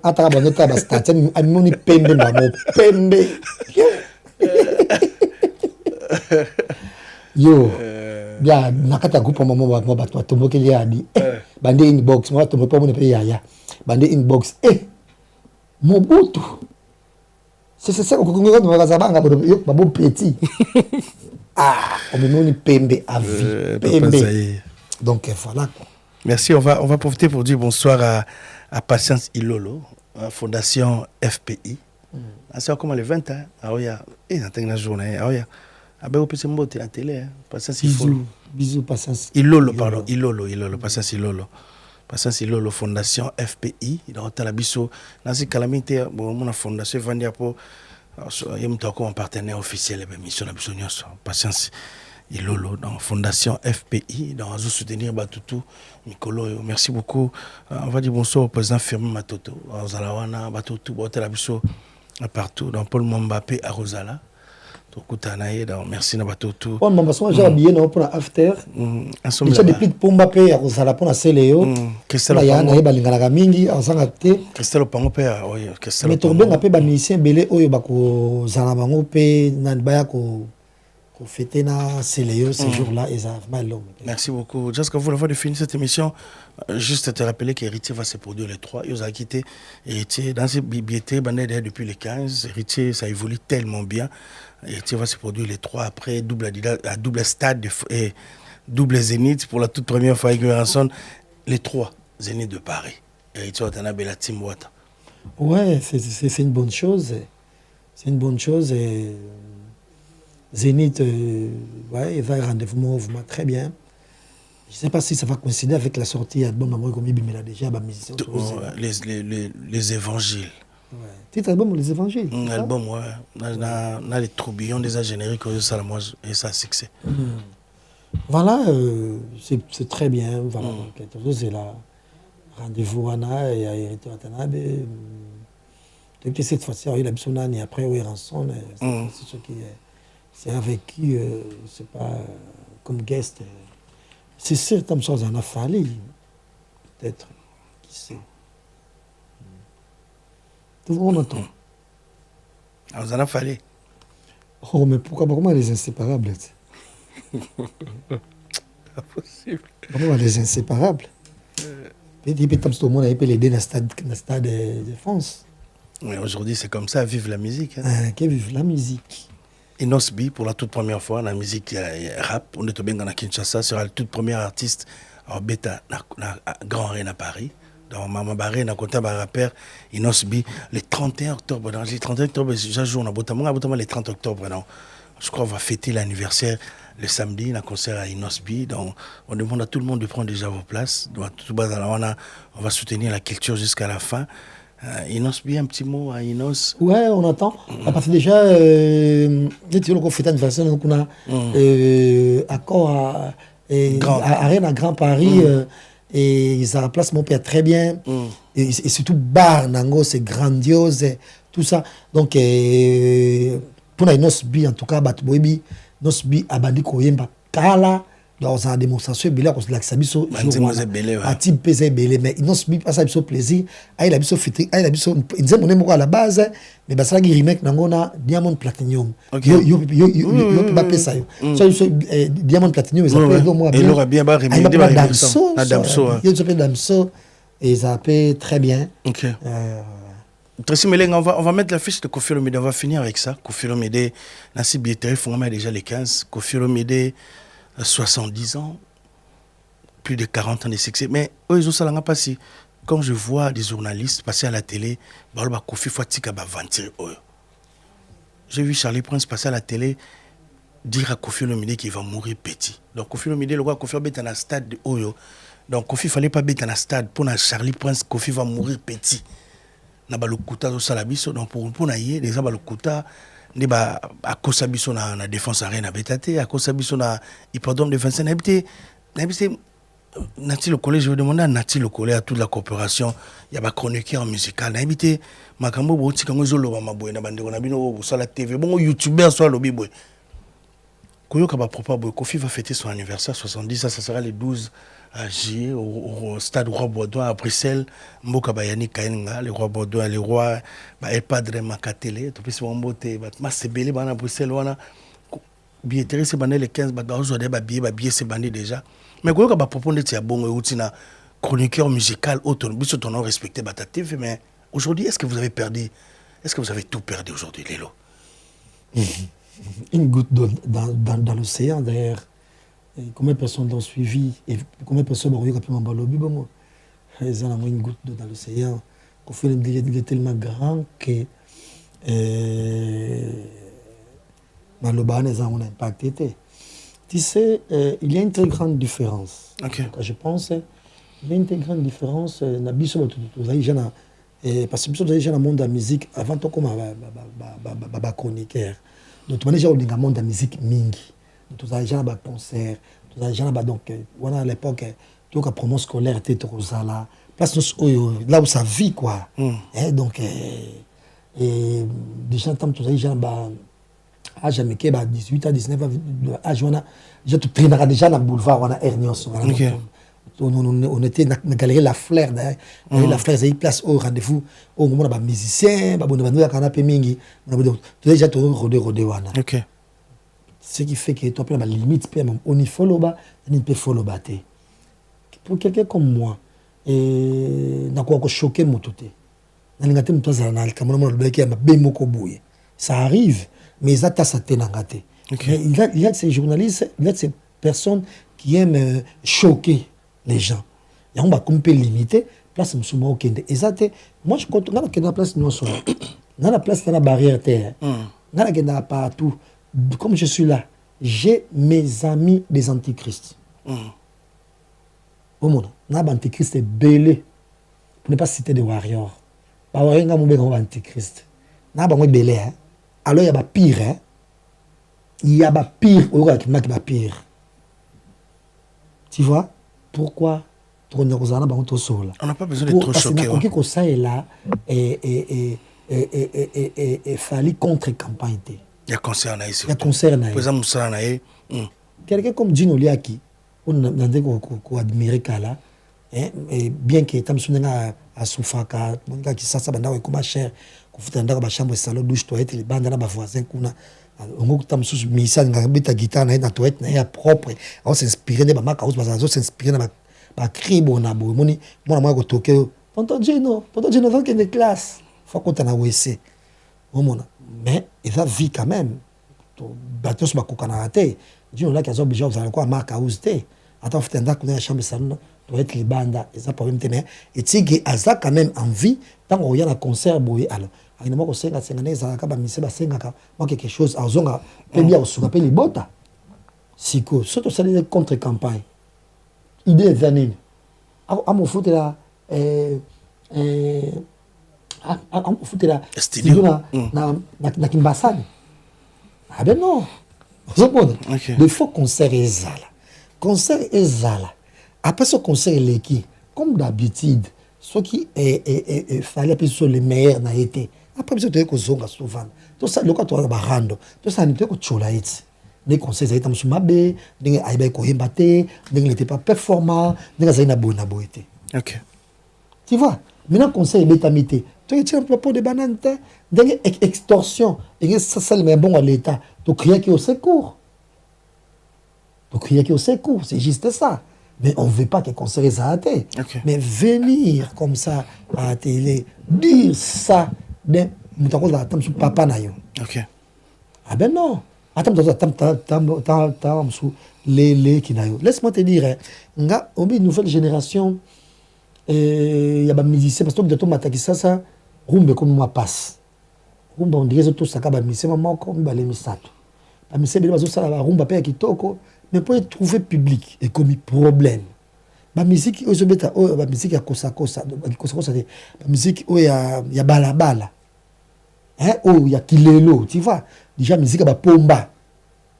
Ata ba nota ba start amoni pembe ba mo pembe. Yo. Bien nakata groupe mo ba to mbokeli ya di. Bande inbox mo to mo pe ya. Bande inbox Mobutu. C'est ça qu'on a dit, petit. Ah, on me dit Pembe à vie. Pembe. Donc voilà. Merci, on va profiter pour dire bonsoir à Patience Ilolo, à Fondation FPI. C'est comme le 20 ans. Ah oui, et dans une journée. Ah oui. Ah ben, on peut se monter à la télé. Patience Ilolo. Bisous, Patience. Ilolo, pardon. Ilolo. Patience Ilolo. Patience Ilolo, Fondation FPI. Il a la biso. Dans ces calamités, mon fondation Vandia pour. Il y a un partenaire officiel de la mission de la Patience Ilolo, dans Fondation FPI, dans soutenir Batutu, Nicolo. Merci beaucoup. On va dire bonsoir au président Firmin Matoto, à Zalawana, Batutu, Botelabiso, partout, dans Paul Mbappé à Rosala. Merci à Batutu. On m'a déjà habillé pour l'after. Déjà depuis que Mbappé à Rosala pour la Céléo. Christelle Opango, oui. Mais Tourben a fait un musicien belé oyo bako Zalabango pe Nanbayako. Pour fêter na Céléo ce jour-là et ça va l'homme. Merci beaucoup. Juste quand vous l'avez de finir cette émission, juste te rappeler qu'Héritier va se produire les 3. Il a quitté Héritier dans ses bibliothèques depuis les 15. Héritier, ça évolue tellement bien. Héritier va se produire les 3 après double stade et double zénith pour la toute première fois avec Ranson. Les 3 zéniths de Paris. Héritier Watanabe la Team Wata. Ouais, c'est une bonne chose. C'est une bonne chose et Zénith, ouais, il va rendez-vous mouvement très bien. Je ne sais pas si ça va coïncider avec la sortie de l'album Amour comme il a déjà les évangiles. Ouais. Titre album Les Évangiles. Album, ouais. On a les tourbillons déjà génériques et ça succès. Voilà, c'est très bien. Voilà. C'est là. Rendez-vous Anna et à Hérité Watanabe. Depuis cette fois-ci, il a besoin et après, il rançon. C'est ce qui est. C'est avec qui, c'est pas comme guest. C'est certaines choses en a fallu, peut-être. Qui sait. Tout le monde entend. On en a fallu. Oh, mais pourquoi les inséparables? Impossible. Pourquoi les inséparables? Et puis, tout le monde a pu l'aider dans le stade de France. Mais aujourd'hui, c'est comme ça, vive la musique. Qui vive la musique. Inosbi, pour la toute première fois, dans la musique rap, on est bien dans Kinshasa, sera le toute premier artiste en bêta dans Grand Arène à Paris. Dans Maman Barré, dans le rappeur Inosbi, le 31 octobre. Dans le 31 octobre, j'ai joué le 30 octobre. Non. Je crois qu'on va fêter l'anniversaire le samedi, dans le concert à Inosbi. Donc, on demande à tout le monde de prendre déjà vos places. Donc, on va soutenir la culture jusqu'à la fin. Inos, bien un petit mot à Inos. Ouais, on entend. Parce que déjà, on fait anniversaire, donc on a accord à Arène à Grand Paris. Et ils ont la place, mon père, très bien. Et surtout, bar, Nango, c'est grandiose. Tout ça. Donc, pour Inos Bi, en tout cas, Batboebi, Inos Bi, Abandi Koyemba, Kala. Dans la démonstration, il y a la Sabiso, à type pesé belé, mais il n'ose pas ça, plaisir. Il a biso fêté, il a biso, il disait mon à la base, mais ça qui remake n'angona Diamond Platinum. Yo pas payer ça. Ça Diamond Platinum, ils appellent donc moi bien. Il aura bien barré, il appelle Damso, il s'appelle Damso, et ils appellent très bien. Ok. Tracy Meleng, on va mettre la fiche de Koffi Olomide, on va finir avec ça. Koffi Olomide, Nassi Bietere, faut mettre déjà les 15. Koffi Olomide, 70 ans, plus de 40 ans de succès. Mais quand je vois des journalistes passer à la télé, j'ai vu Charlie Prince passer à la télé dire à Koffi Olomide qu'il va mourir petit. Donc Koffi Olomide, le roi Koffi est dans un stade de Oyo. Donc Koffi ne fallait pas être dans un stade pour Charlie Prince, Koffi va mourir petit. Na balukuta zo salabiso donc pour na yé déjà balukuta ne ba akosa biso na défense arena betate akosa biso na hippodrome de Vincennes habité Nati le collège, je vais demander à Nati le collège à toute la coopération il y a ba chroniqueur musical na habité makambo bo tikango zo loba maboy na bande na bino bo sala TV bon youtubeur soit lobi boy koyoka ba propos boy Koffi va fêter son anniversaire 70 ça sera le 12 juillet au stade Roi Baudouin à Bruxelles. Mboka Bayani Kainga, le Roi Baudouin, le Roi El Padre Makatele, tout plus mon beauté, ma c'est belé à Bruxelles, wana billetterie c'est bandé les 15 bagages ou des billet c'est bandé déjà. Mais quoi que bah propos de tia bon et outina chroniqueur musical autonome, biso ton respecté batatif mais Aujourd'hui, est-ce que vous avez tout perdu aujourd'hui, Lelo? Une goutte d'eau dans l'océan, d'ailleurs. Et combien de personnes l'ont suivi et combien de personnes ont eu rapidement balobi, bon, ils ont une goutte d'eau dans l'océan. Au final, il est tellement grand que Maloba les a impacté. Tu sais, il y a une très grande différence. Okay. Donc, je pense il y a une très grande différence. Parce que nous sommes dans le monde de la musique avant tout comme un chroniqueur. Donc, tu as le monde de la musique mingi. Nous avons déjà un concert. Nous avons déjà donc à l'époque tu as promo scolaire était là. Place là où ça vit quoi. Donc déjà tant tu as déjà à jamais que 18 à 19 à juin j'ai tout traîné déjà dans le boulevard on a Ernios. On était dans la galerie La Fleur la Fleur c'est une place au rendez-vous au moment de musicien ba bonne bande canapé mingi donc déjà tout rodé wana. OK. Ce qui fait que tu as la limite on y follow ba ni peut follow ba té. Pour quelqu'un comme moi et na quoi choquer mon touté. Na ngate mtoza na kamera mo le ya mabe moko bouye. Ça arrive mais ça ta saté na ngate. Okay. Il y a ces journalistes, il y a ces personnes qui aiment choquer les gens. Il y a un peu limité, place musulman au Kende. Et ça, moi je compte, dans la place nous sommes, dans la place dans la barrière terre, dans la partout. Comme je suis là, j'ai mes amis des antichrists. Au monde, dans l'antichrist est belé, pour ne pas citer des warriors. Pas warrior, on a un antichrist. Dans l'antichrist est belé, alors il y a pire, hein. Il y a pire, il y a pire. Tu vois? Pourquoi on n'a pas besoin d'être trop choqué. Parce que ça est là et fallait contre-campagne. Il y a concert naïs. Il y a concert naïs. Par exemple, ça naïs. Quelqu'un comme Dino Liaki, on a dit qu'on admire Kala, et bien que tam sunenga à Soufaka, on a qui ça banda comme cher, qu'on fait dans la chambre salon douche toilette les bandes dans ma voisin kuna. On a tam sous misa ngabita guitare na toilette na propre. On s'inspire de ma cause parce qu'on s'inspire de ma cri bonabo. Moni moi ko toke. Tonton Gino dans quelle classe? Faut qu'on t'en a WC. Mais il va vivre quand même. Bateau sur ma cocanarate. Gino là qui a obligé à quoi marque à ousté. Attends fait dans la chambre salon toilette les bandes et ça pour même tenir et tigé à ça quand même envie tant on y a un concert boy alors. Il y a des gens qui ont quelque chose à zonga bien au souga les bota siko surtout ça les contre-campagne idée des années à mon foot là à mon foot là studio na Kimbassane ah ben non le faux concert est zala après ce concert il est qui comme d'habitude ce qui fallait appuyer sur les meilleurs n'a été après tu as que zonga souvent tout ça le cas tu as barando tout ça n'était que chola it les conseils ça était mabe dingue aiba ko hembate dingue n'était pas performant dingue ça ina bona boité. OK. Tu vois maintenant conseil bétamité tu es un propos de banane dingue extorsion et ça le met bon à l'état tu crier qui au secours c'est juste ça. Mais on ne veut pas que le concert soit raté. Okay. Mais venir comme ça à la télé, dire ça, papa na yo. OK. Ah ben non. Attends, les qui na yo. Laisse-moi te dire, on a une nouvelle génération, il y a des musiciens, parce que tu as ça, rumbe comme moi passe. Rumba, on dirait que tout ça, il y a des musiciens, comme les misato. Les musiciens, ils ont ça, rumba, qui toko. Mais pour trouver public et comme problème la musique la musique ya kosa la musique ya balabala hein ya kilelo tu vois déjà musique ya pomba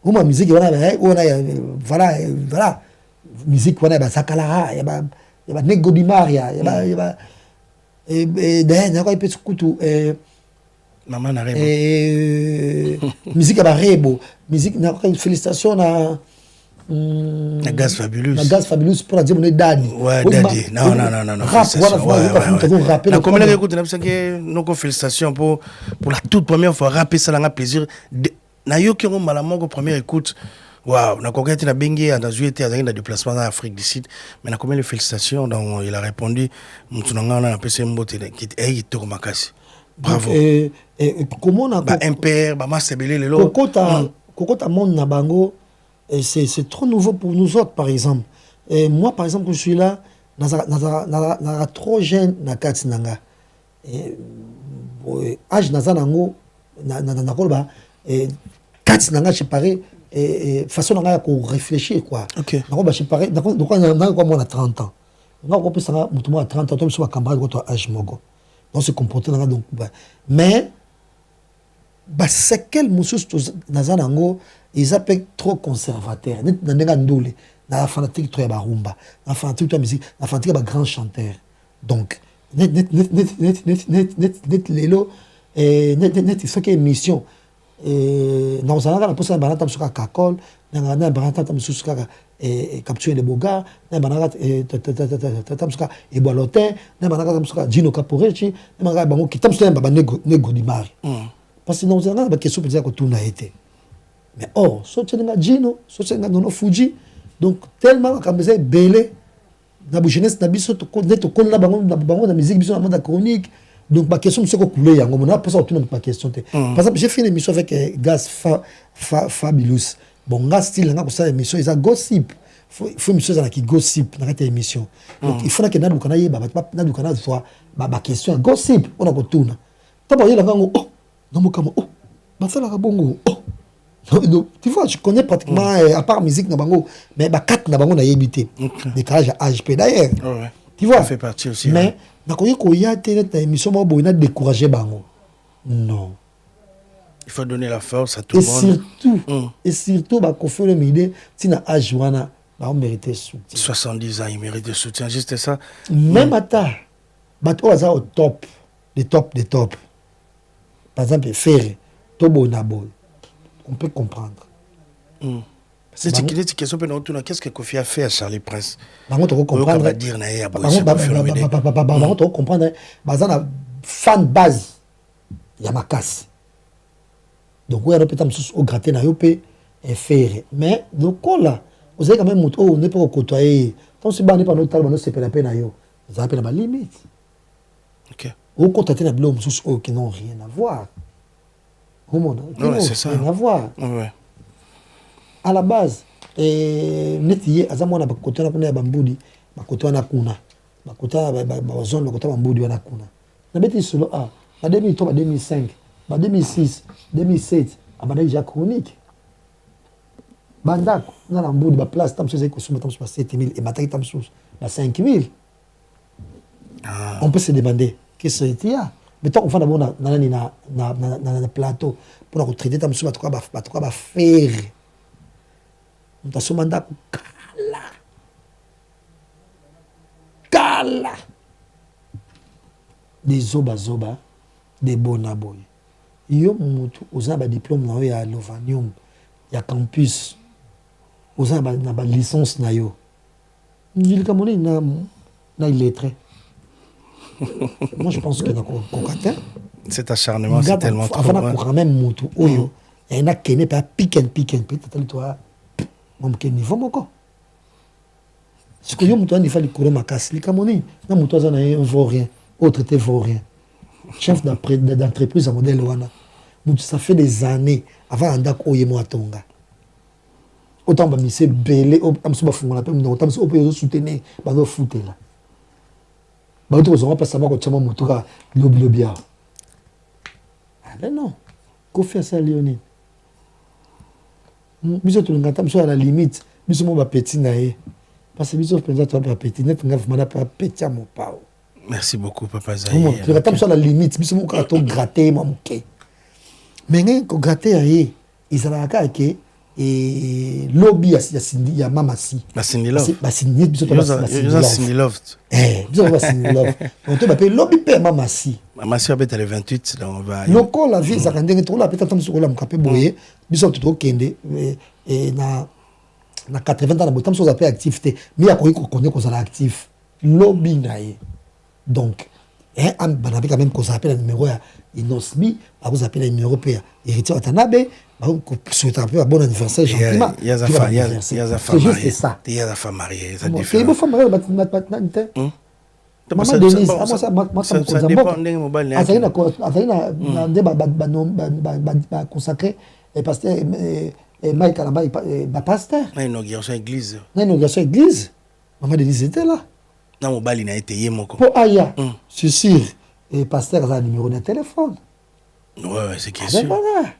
uma musique voilà musique wana ba sakala ya ba nego di maria ya ba et d'ailleurs quoi peut kutu maman na rebo musique ya ba rebo musique na félicitations na la gaz fabuleux pour dire on est Dani. Ouais, Dadi. Non. La commune écoute, nos félicitations pour la toute première fois rapper ça, on a plaisir. Na yo qui ont malamoko première écoute, Waouh, na koka tina bengi a nazui été dans déplacement en Afrique du Sud, mais na combien de félicitations donc il a répondu mtunanga na pese mbote qui est to makasi. Bravo. Et comment on a ba impère ba masebele lelo. Kokota monde na bango c'est trop nouveau pour nous autres par exemple. Et moi par exemple que je suis là na trop jeune na katinanga. Et âge nazanango na kolba et katinanga je parais et façon nanga ko réfléchir quoi. OK. Na ko ba je parais donc on a 30 ans. On ko pesa mutumo à 30 ans to so camarade ko âge mogo. Donc se comporter nanga donc mais c'est quel monsieur nazanango ils appellent trop conservateur. Net ndenga ndole na fanatique trop ya barumba, na fanatique de musique, na fanatique ba grand chanteur. Donc net lelo net ce qui est mission na ozalaka na posa banata msuka kakol na banata msuka capturer les boga na banata msuka ebalote na banata msuka Gino Caporetti na banata bango kitamsuka ba nego di mari parce que na ozalaka ba question peut-être que tout n'a été mais or so tsenga Gino so tsenga nono Fuji donc tellement ka besoin belé na jeunesse na biso to konna bango na musique biso na monde chronique donc ma question c'est que couler yango on a pas ça tout ma question par exemple j'ai fait une émission avec Gas Fabulous bon Gas style nga ko ça émission ils a gossip faut émission za qui gossip na cette émission donc il faut que na dukana yeba na dukana soit ba question gossip on a ko tuna to ba yela ngo oh na mokamo oh ba sala ka bongo oh donc, tu vois, je connais pratiquement, à part musique, mais quatre na bango na yébité. Décalage à AGP d'ailleurs. Ouais. Tu vois, ça fait partie aussi. Mais, na koye koya télé ta émission, moi, bon, il a découragé bango. Non. Il faut donner la force à tout le monde. Et surtout, bah, qu'on fait le midi, si na Ajuana, bah, on méritait soutien. 70 ans, il mérite de soutien, juste ça. Même à ta, bah, toi, ça au top, des top. Par exemple, Ferré, Tobo Naboy. On peut comprendre. C'est une question qu'est-ce que Kofi a fait à Charlie Prince? On peut comprendre. On peut comprendre. Fan base, il y a ma casse. Donc, on peut au gratter na yopé et faire. Mais, donc, là, vous avez quand même on n'est pas côtoyer. Tant que c'est pas notre talent, c'est pas la peine à yo. Vous avez la limite. Ok. Vous contactez la blôme qui n'ont rien à voir. C'est ça. Rien à voir. Ouais. À la base, netiye azamona bakoto na kuna ya bambudi, bakoto na kuna. Bakoto ba zone bakoto bambudi wana kuna. Na beti solo a, na 2003, 2005, 2006, 2007, abana déjà chronique. Bandako na bambudi ba place tam sose ko suma tam 7000 et mataki tam sous ba 5000. On peut se demander qu'est-ce que c'est là. Mais tant qu'on fait d'abord na plateau pour traiter tam sous ba faire. On a mandat kala des zoba des bonaboy yo mutu oza ba diplôme na yo ya Lovanium ya campus oza ba licence na yo njili kamoni na illettré. Moi je pense que na kokata cet acharnement c'est tellement trop avant na quand même mutu oyo et na kene pa pick and peut-être toi mon niveau moko ce que yo mutu ani fali koro makasi likamoni na mutu azana un vaurien autre te vaurien chef d'entreprise à modèle wana mutu ça fait des années avant andako oyemo atonga autant ba mise belé amso ba fungola pe mutu autant so pe soutenir ba do foutela ba to zo pas sama ko chama mutu ka lobia ah non Kofi ça Léonine biso tulingata biso à la limite biso mo ba petit na ye parce que biso penza to ba petit net nga vraiment pas petit à mon pao. Merci beaucoup Papa Zahir. Tulingata biso à la limite biso mo ka to gratter ma muke mais ngai ko gratter ye izalaka ke et lobby ya mama si Cindy Love Cindy biso to Cindy Love biso ba Cindy Love on te ba pe lobby pe mama si habite le 28 donc on va loko la vie za ndenge to la peut-être tamso la mkape boye biso to kende et na 80 ans na botam so za pe activité mais ya ko connaître ko za actif lobby na ye donc hein banapé quand même qu'on s'appelle le numéro ya Inosbi vous appelle le numéro pa héritier Watanabe on souhaite un peu un bon anniversaire gentiment il y a za femme c'est mariée juste ça il y a za femme mariée ça c'est différent une femme mariée Maman Denise, ça dépend ndenge mobali azali na nde ba consacré et pasteur Mike Kalamba ba pasteur na inauguration église Maman Denise était là na mobali na été yemoko pour aya c'est sûr et pasteur a un numéro de téléphone ouais c'est question voilà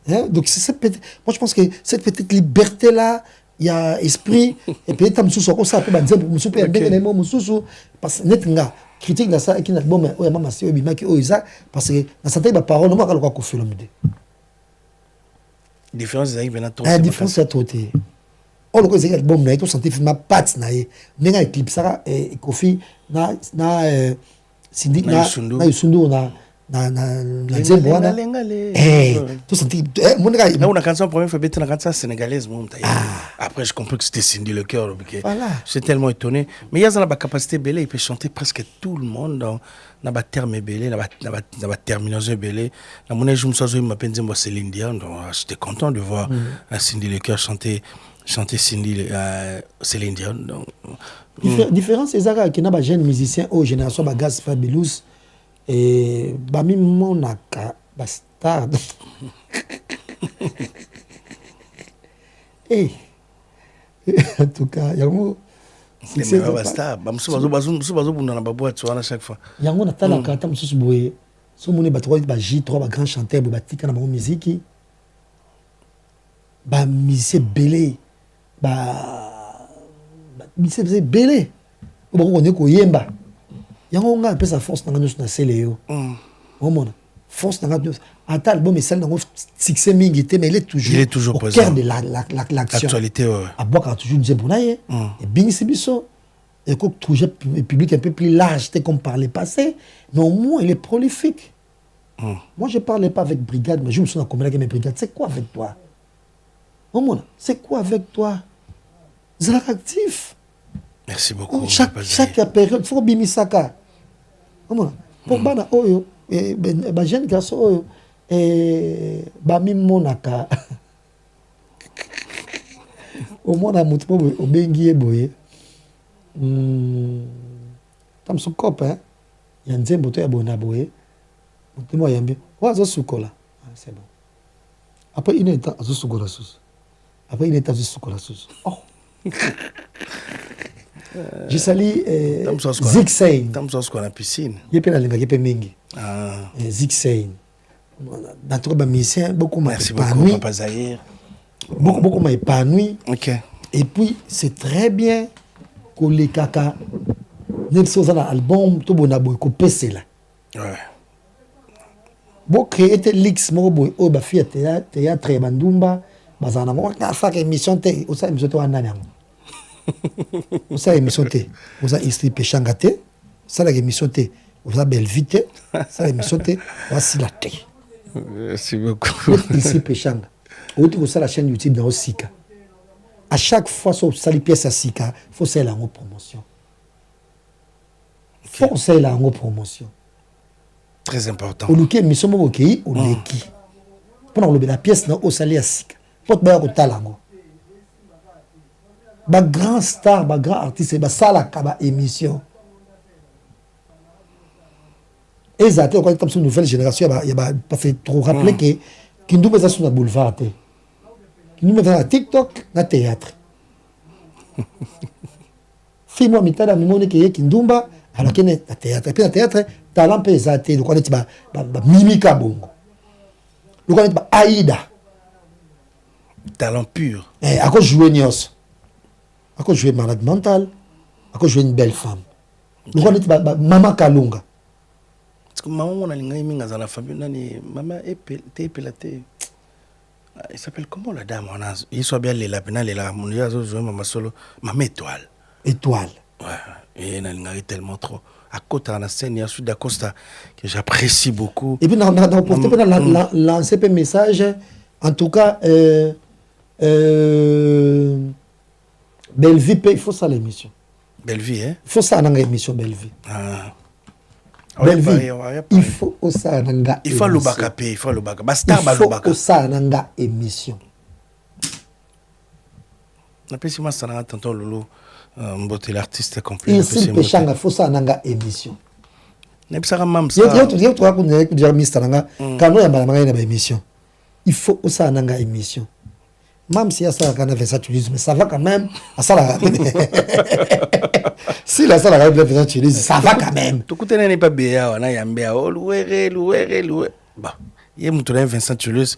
hein? Donc c'est cette petite moi je pense que cette petite liberté là il y a esprit et puis tam sous ko ça peut ba dire musu pe ndenge les mots musu parce net nga critique na ça qui na bon mais o mama si obima ki o isa parce que na santé ba parole moi ka ko film de différence ezali mpena to différence ya to te oyo loko ezali album na ye tosante filma pat na ye ndenge aeclipsaka Kofi na Cindy na Yusundu na nzembo wana tosante na una canson première fois bête na canson sénégalaise mon taille après je comprends que c'était Cindy le cœur voilà j'étais tellement étonné mais il y a la capacité belé il peut chanter presque tout le monde dans na ba terme belé na ba terminaison belé na mon je me suis joué m'appelle Nzembo Céline Dion donc j'étais content de voir Cindy le cœur chanter Cindy Céline Dion donc différence ezaka ki na ba jeune musicien au génération ba Gaz Fabulous et bami monaka bastard et en tout cas yango c'est bastard bamsu bazo bunda na baboîte wana chaque fois yango na tala kata mususu boye so moni ba trois ba J3 ba grand chanteur ba tika na musique ba musicien belé ba musicien belé ba ko ne ko yemba yango nga pe sa force na na seleyo omona force na ata album et celle dans succès mingi te mais il est toujours au cœur de l'action actualité à boire quand toujours Nzembo na ye et bing sibiso et ko toujours public un peu plus large comme par le passé mais au moins il est prolifique moi je parlais pas avec Brigade mais je me suis commis avec mes brigades c'est quoi avec toi omona c'est quoi avec toi Zalak actif. Merci beaucoup. Chaque période, il faut bimisaka. Pour bana oyo, ba jeune garçon oyo, ba mi monaka. Au moins na mutu boye obengi boye. Tam su copain, ya Nzembo to ya bona boye. Mutu mo yambi, wa zo sukola. C'est bon. Après une état zo sukola sous. Après une état zo sukola sous. Oh. Je salue Zixain. Tamsos quoi la piscine. Il y a la linga mingi. Zixain. Dans tout musicien beaucoup m'a épanoui. Papa Zahir. Beaucoup m'a épanoui. OK. Et puis c'est très bien que les kaka Nelson dans album to bona boy ko pese là. Ouais. Bon créer tes lix mo boy o ba fia théâtre bandumba bazana mo ka fa émission te o sa émission to ananya. Osa émission te osa istri pechanga te ça la émission te osa belle vite ça la émission te voici la te merci beaucoup istri pechanga autre ça la chaîne YouTube dans Sika à chaque fois sur sali pièce à Sika faut ça la promotion faut ça la promotion très important au luki émission mo ki au leki pour le la pièce dans au sali à Sika pour ba ko talango ba grand star, ba grand artiste, ba sala kaba émission. Et ça, comme une nouvelle génération, il y a pas fait trop rappeler que Kindoumba ça sur le boulevard. Kindoumba dans TikTok, na théâtre. Fais-moi mitala mimone que Kindoumba alors qu'il est à théâtre. Et puis à théâtre, talent pe zate, le connaît ba Mimika Bongo. Le connaît ba Aïda. Talent pur. Et à quoi jouer Nios. À quoi jouer malade mental, à quoi jouer une belle femme. Nous connaissons Maman Kalunga. Parce que maman on a l'ingénieur dans la famille, nani maman épelaté. Il s'appelle comment la dame on a il soit bien les lapins les là mon gars jouer maman solo maman étoile. Étoile. Ouais, et l'ingénieur tellement trop. À côté de la scène, il y a Sud d'Acosta que j'apprécie beaucoup. Et puis dans lancer un message en tout cas Belle vie, il faut ça l'émission. Belle vie, hein? Il faut ça dans l'émission Belle vie. Belleville, il faut ça nanga. Il faut le bacapé, il faut le bacapé. Bastar ba le Il bacapé. faut ça nanga émission. N'appelle si moi ça n'a tantôt Lolo. Mbote l'artiste complet. Il s'il péchanga faut ça nanga émission. N'appelle mam ça. Il tu vas dire Mr Nanga quand nous yamba nanga na émission. Il faut ça nanga émission. Même si ça quand fait ça tu dis mais ça va quand même. Ça la. Si la ça la fait ça tu dis ça va quand même. Tout côté n'est pas bien, on a yambé oh louer. Bah. Il y a Vincent Toulouse.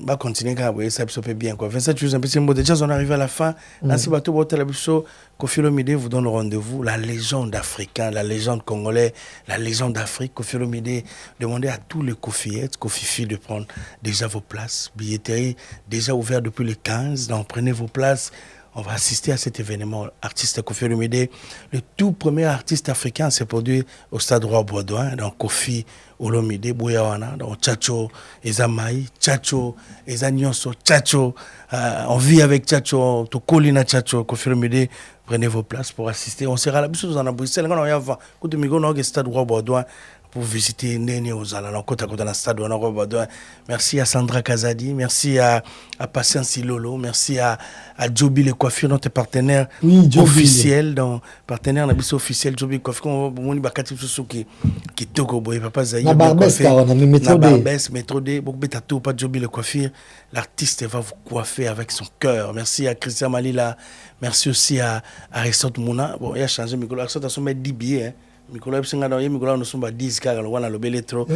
Va continuer quand ça peut bien quoi. Vincent Toulouse un peu c'est déjà on arrive à la fin. Ainsi bateau botel biso Koffi Olomide vous donne rendez-vous, la légende africaine, la légende congolais, la légende d'Afrique. Koffi Olomide, demandez à tous les Kofiettes, Kofifi de prendre déjà vos places. Billetterie déjà ouverte depuis le 15. Donc prenez vos places. On va assister à cet événement. Artiste Koffi Olomide, le tout premier artiste africain s'est produit au Stade Roi Baudouin. Donc Koffi Olomide, Bouyawana, donc Tchatcho, Ezamaï, Tchatcho, Ezanyonso, Tchatcho. On vit avec Tchatcho, Tokolina Tchatcho, Koffi Olomide. Prenez vos places pour assister. On sera là, nous en a Bruxelles. On a va. Quand nous avons au Stade Roi Baudouin pour visiter Néné aux Alans, côte à côte dans le Stade Roi Baudouin. Merci à Sandra Kazadi, merci à Patience Lolo, merci à Joby Le Coiffure, notre partenaire officiel, donc partenaire officiel Joby Coiffure. On va vous bakati qui toko boy papa Zaï. Na Barbès car on a mis métro D. Barbès métro D. Beaucoup betato pas Joby Le Coiffure. L'artiste va vous coiffer avec son cœur. Merci à Christian Malila. Merci aussi à Aristote Mouna. Bon, il a changé Nicolas. Aristote a son 10 billets. Nicolas nous sommes 10 car on a le bel trop.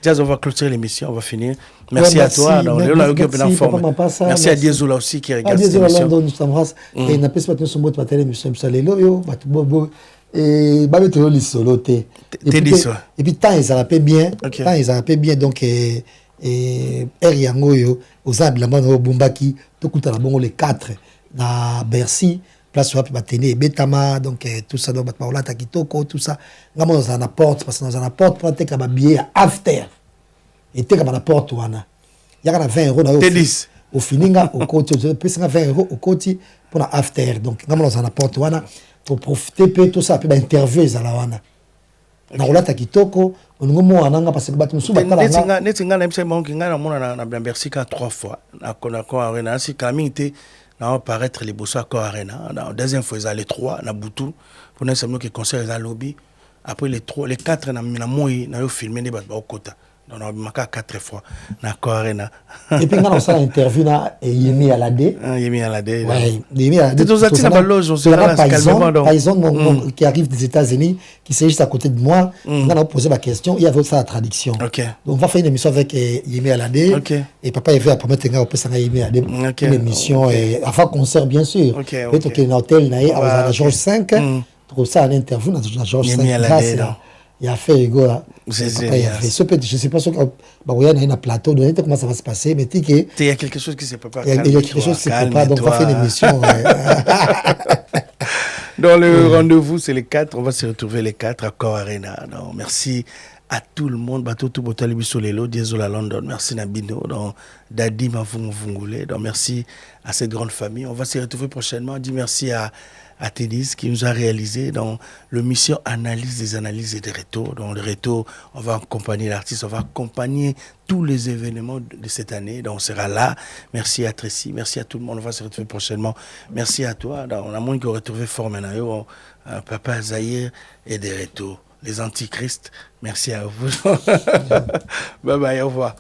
Jazz, on va clôturer l'émission, on va finir. Merci à toi. Merci à Diezola aussi qui regarde cette émission. Diezola, je t'embrasse. Et n'a pas de son mot de matin, monsieur Msalelo, yo, Batubobo. Et Babetro Lissoloté. Et puis, tant ils a bien. Tant ils a bien. Donc, Eriango, yo, aux Ablaman, au Bumbaki, tout le monde, les 4 dans Bercy. Place où il Betama, donc tout ça, donc Paola Takitoko, tout ça. Nous avons dans la porte, parce que dans la porte, pour être comme un billet after. Et t'es comme la porte, il y a 20 euros au fininga, au côté, je peux 20 euros au côté pour la after. Donc, nous avons dans la porte, pour profiter de tout ça, puis interview, ça là, Paola Takitoko, on a parce que nous sommes Bercy 3 fois. On va paraître les Bosso Accor Arena. La deuxième fois, ils allaient 3 na Boutou. Pour nous, c'est nous qui concert dans le lobby. Après les 4, on a filmé les bâtiments au quota. Donc, on a marqué 4 fois na Accor Arena. Et puis, quand on a interview, Yemi Alade. Yemi Alade. Oui, Yemi Alade. C'est aux Atis dans la loge. C'est la Payson qui arrive des États-Unis, qui s'est juste à côté de moi. On a posé ma question. Il y avait aussi la traduction. Donc, on va faire une émission avec Yemi Alade. Et papa, il veut promettre que on a Yemi Alade. Une émission, avant concert, bien sûr. Peut-être qu'il y a un hôtel, à la Georges 5. Trouve ça en interview dans la Georges 5. Il a fait Hugo là. Je ne sais pas ce qu'il y a un plateau, de comment ça va se passer, mais il y a quelque chose qui se prépare. Il y a quelque chose qui se prépare, donc on va faire une émission. Dans le rendez-vous, c'est les 4, on va se retrouver les 4 à Accor Arena. Donc, merci à tout le monde. Bateau tout botali bisolelo, Diezola London. Merci Nabino, donc Dadi Mavungule. Donc merci à cette grande famille. On va se retrouver prochainement. On dit merci à Télis qui nous a réalisé dans le mission analyse des analyses et des retours. Dans le retour, on va accompagner l'artiste, on va accompagner tous les événements de cette année. Donc on sera là. Merci à Tracy, merci à tout le monde. On va se retrouver prochainement. Merci à toi. Donc, on a moins que retrouver Formenayo, Papa Zahir et des retours. Les antichrists. Merci à vous. Bye bye, au revoir.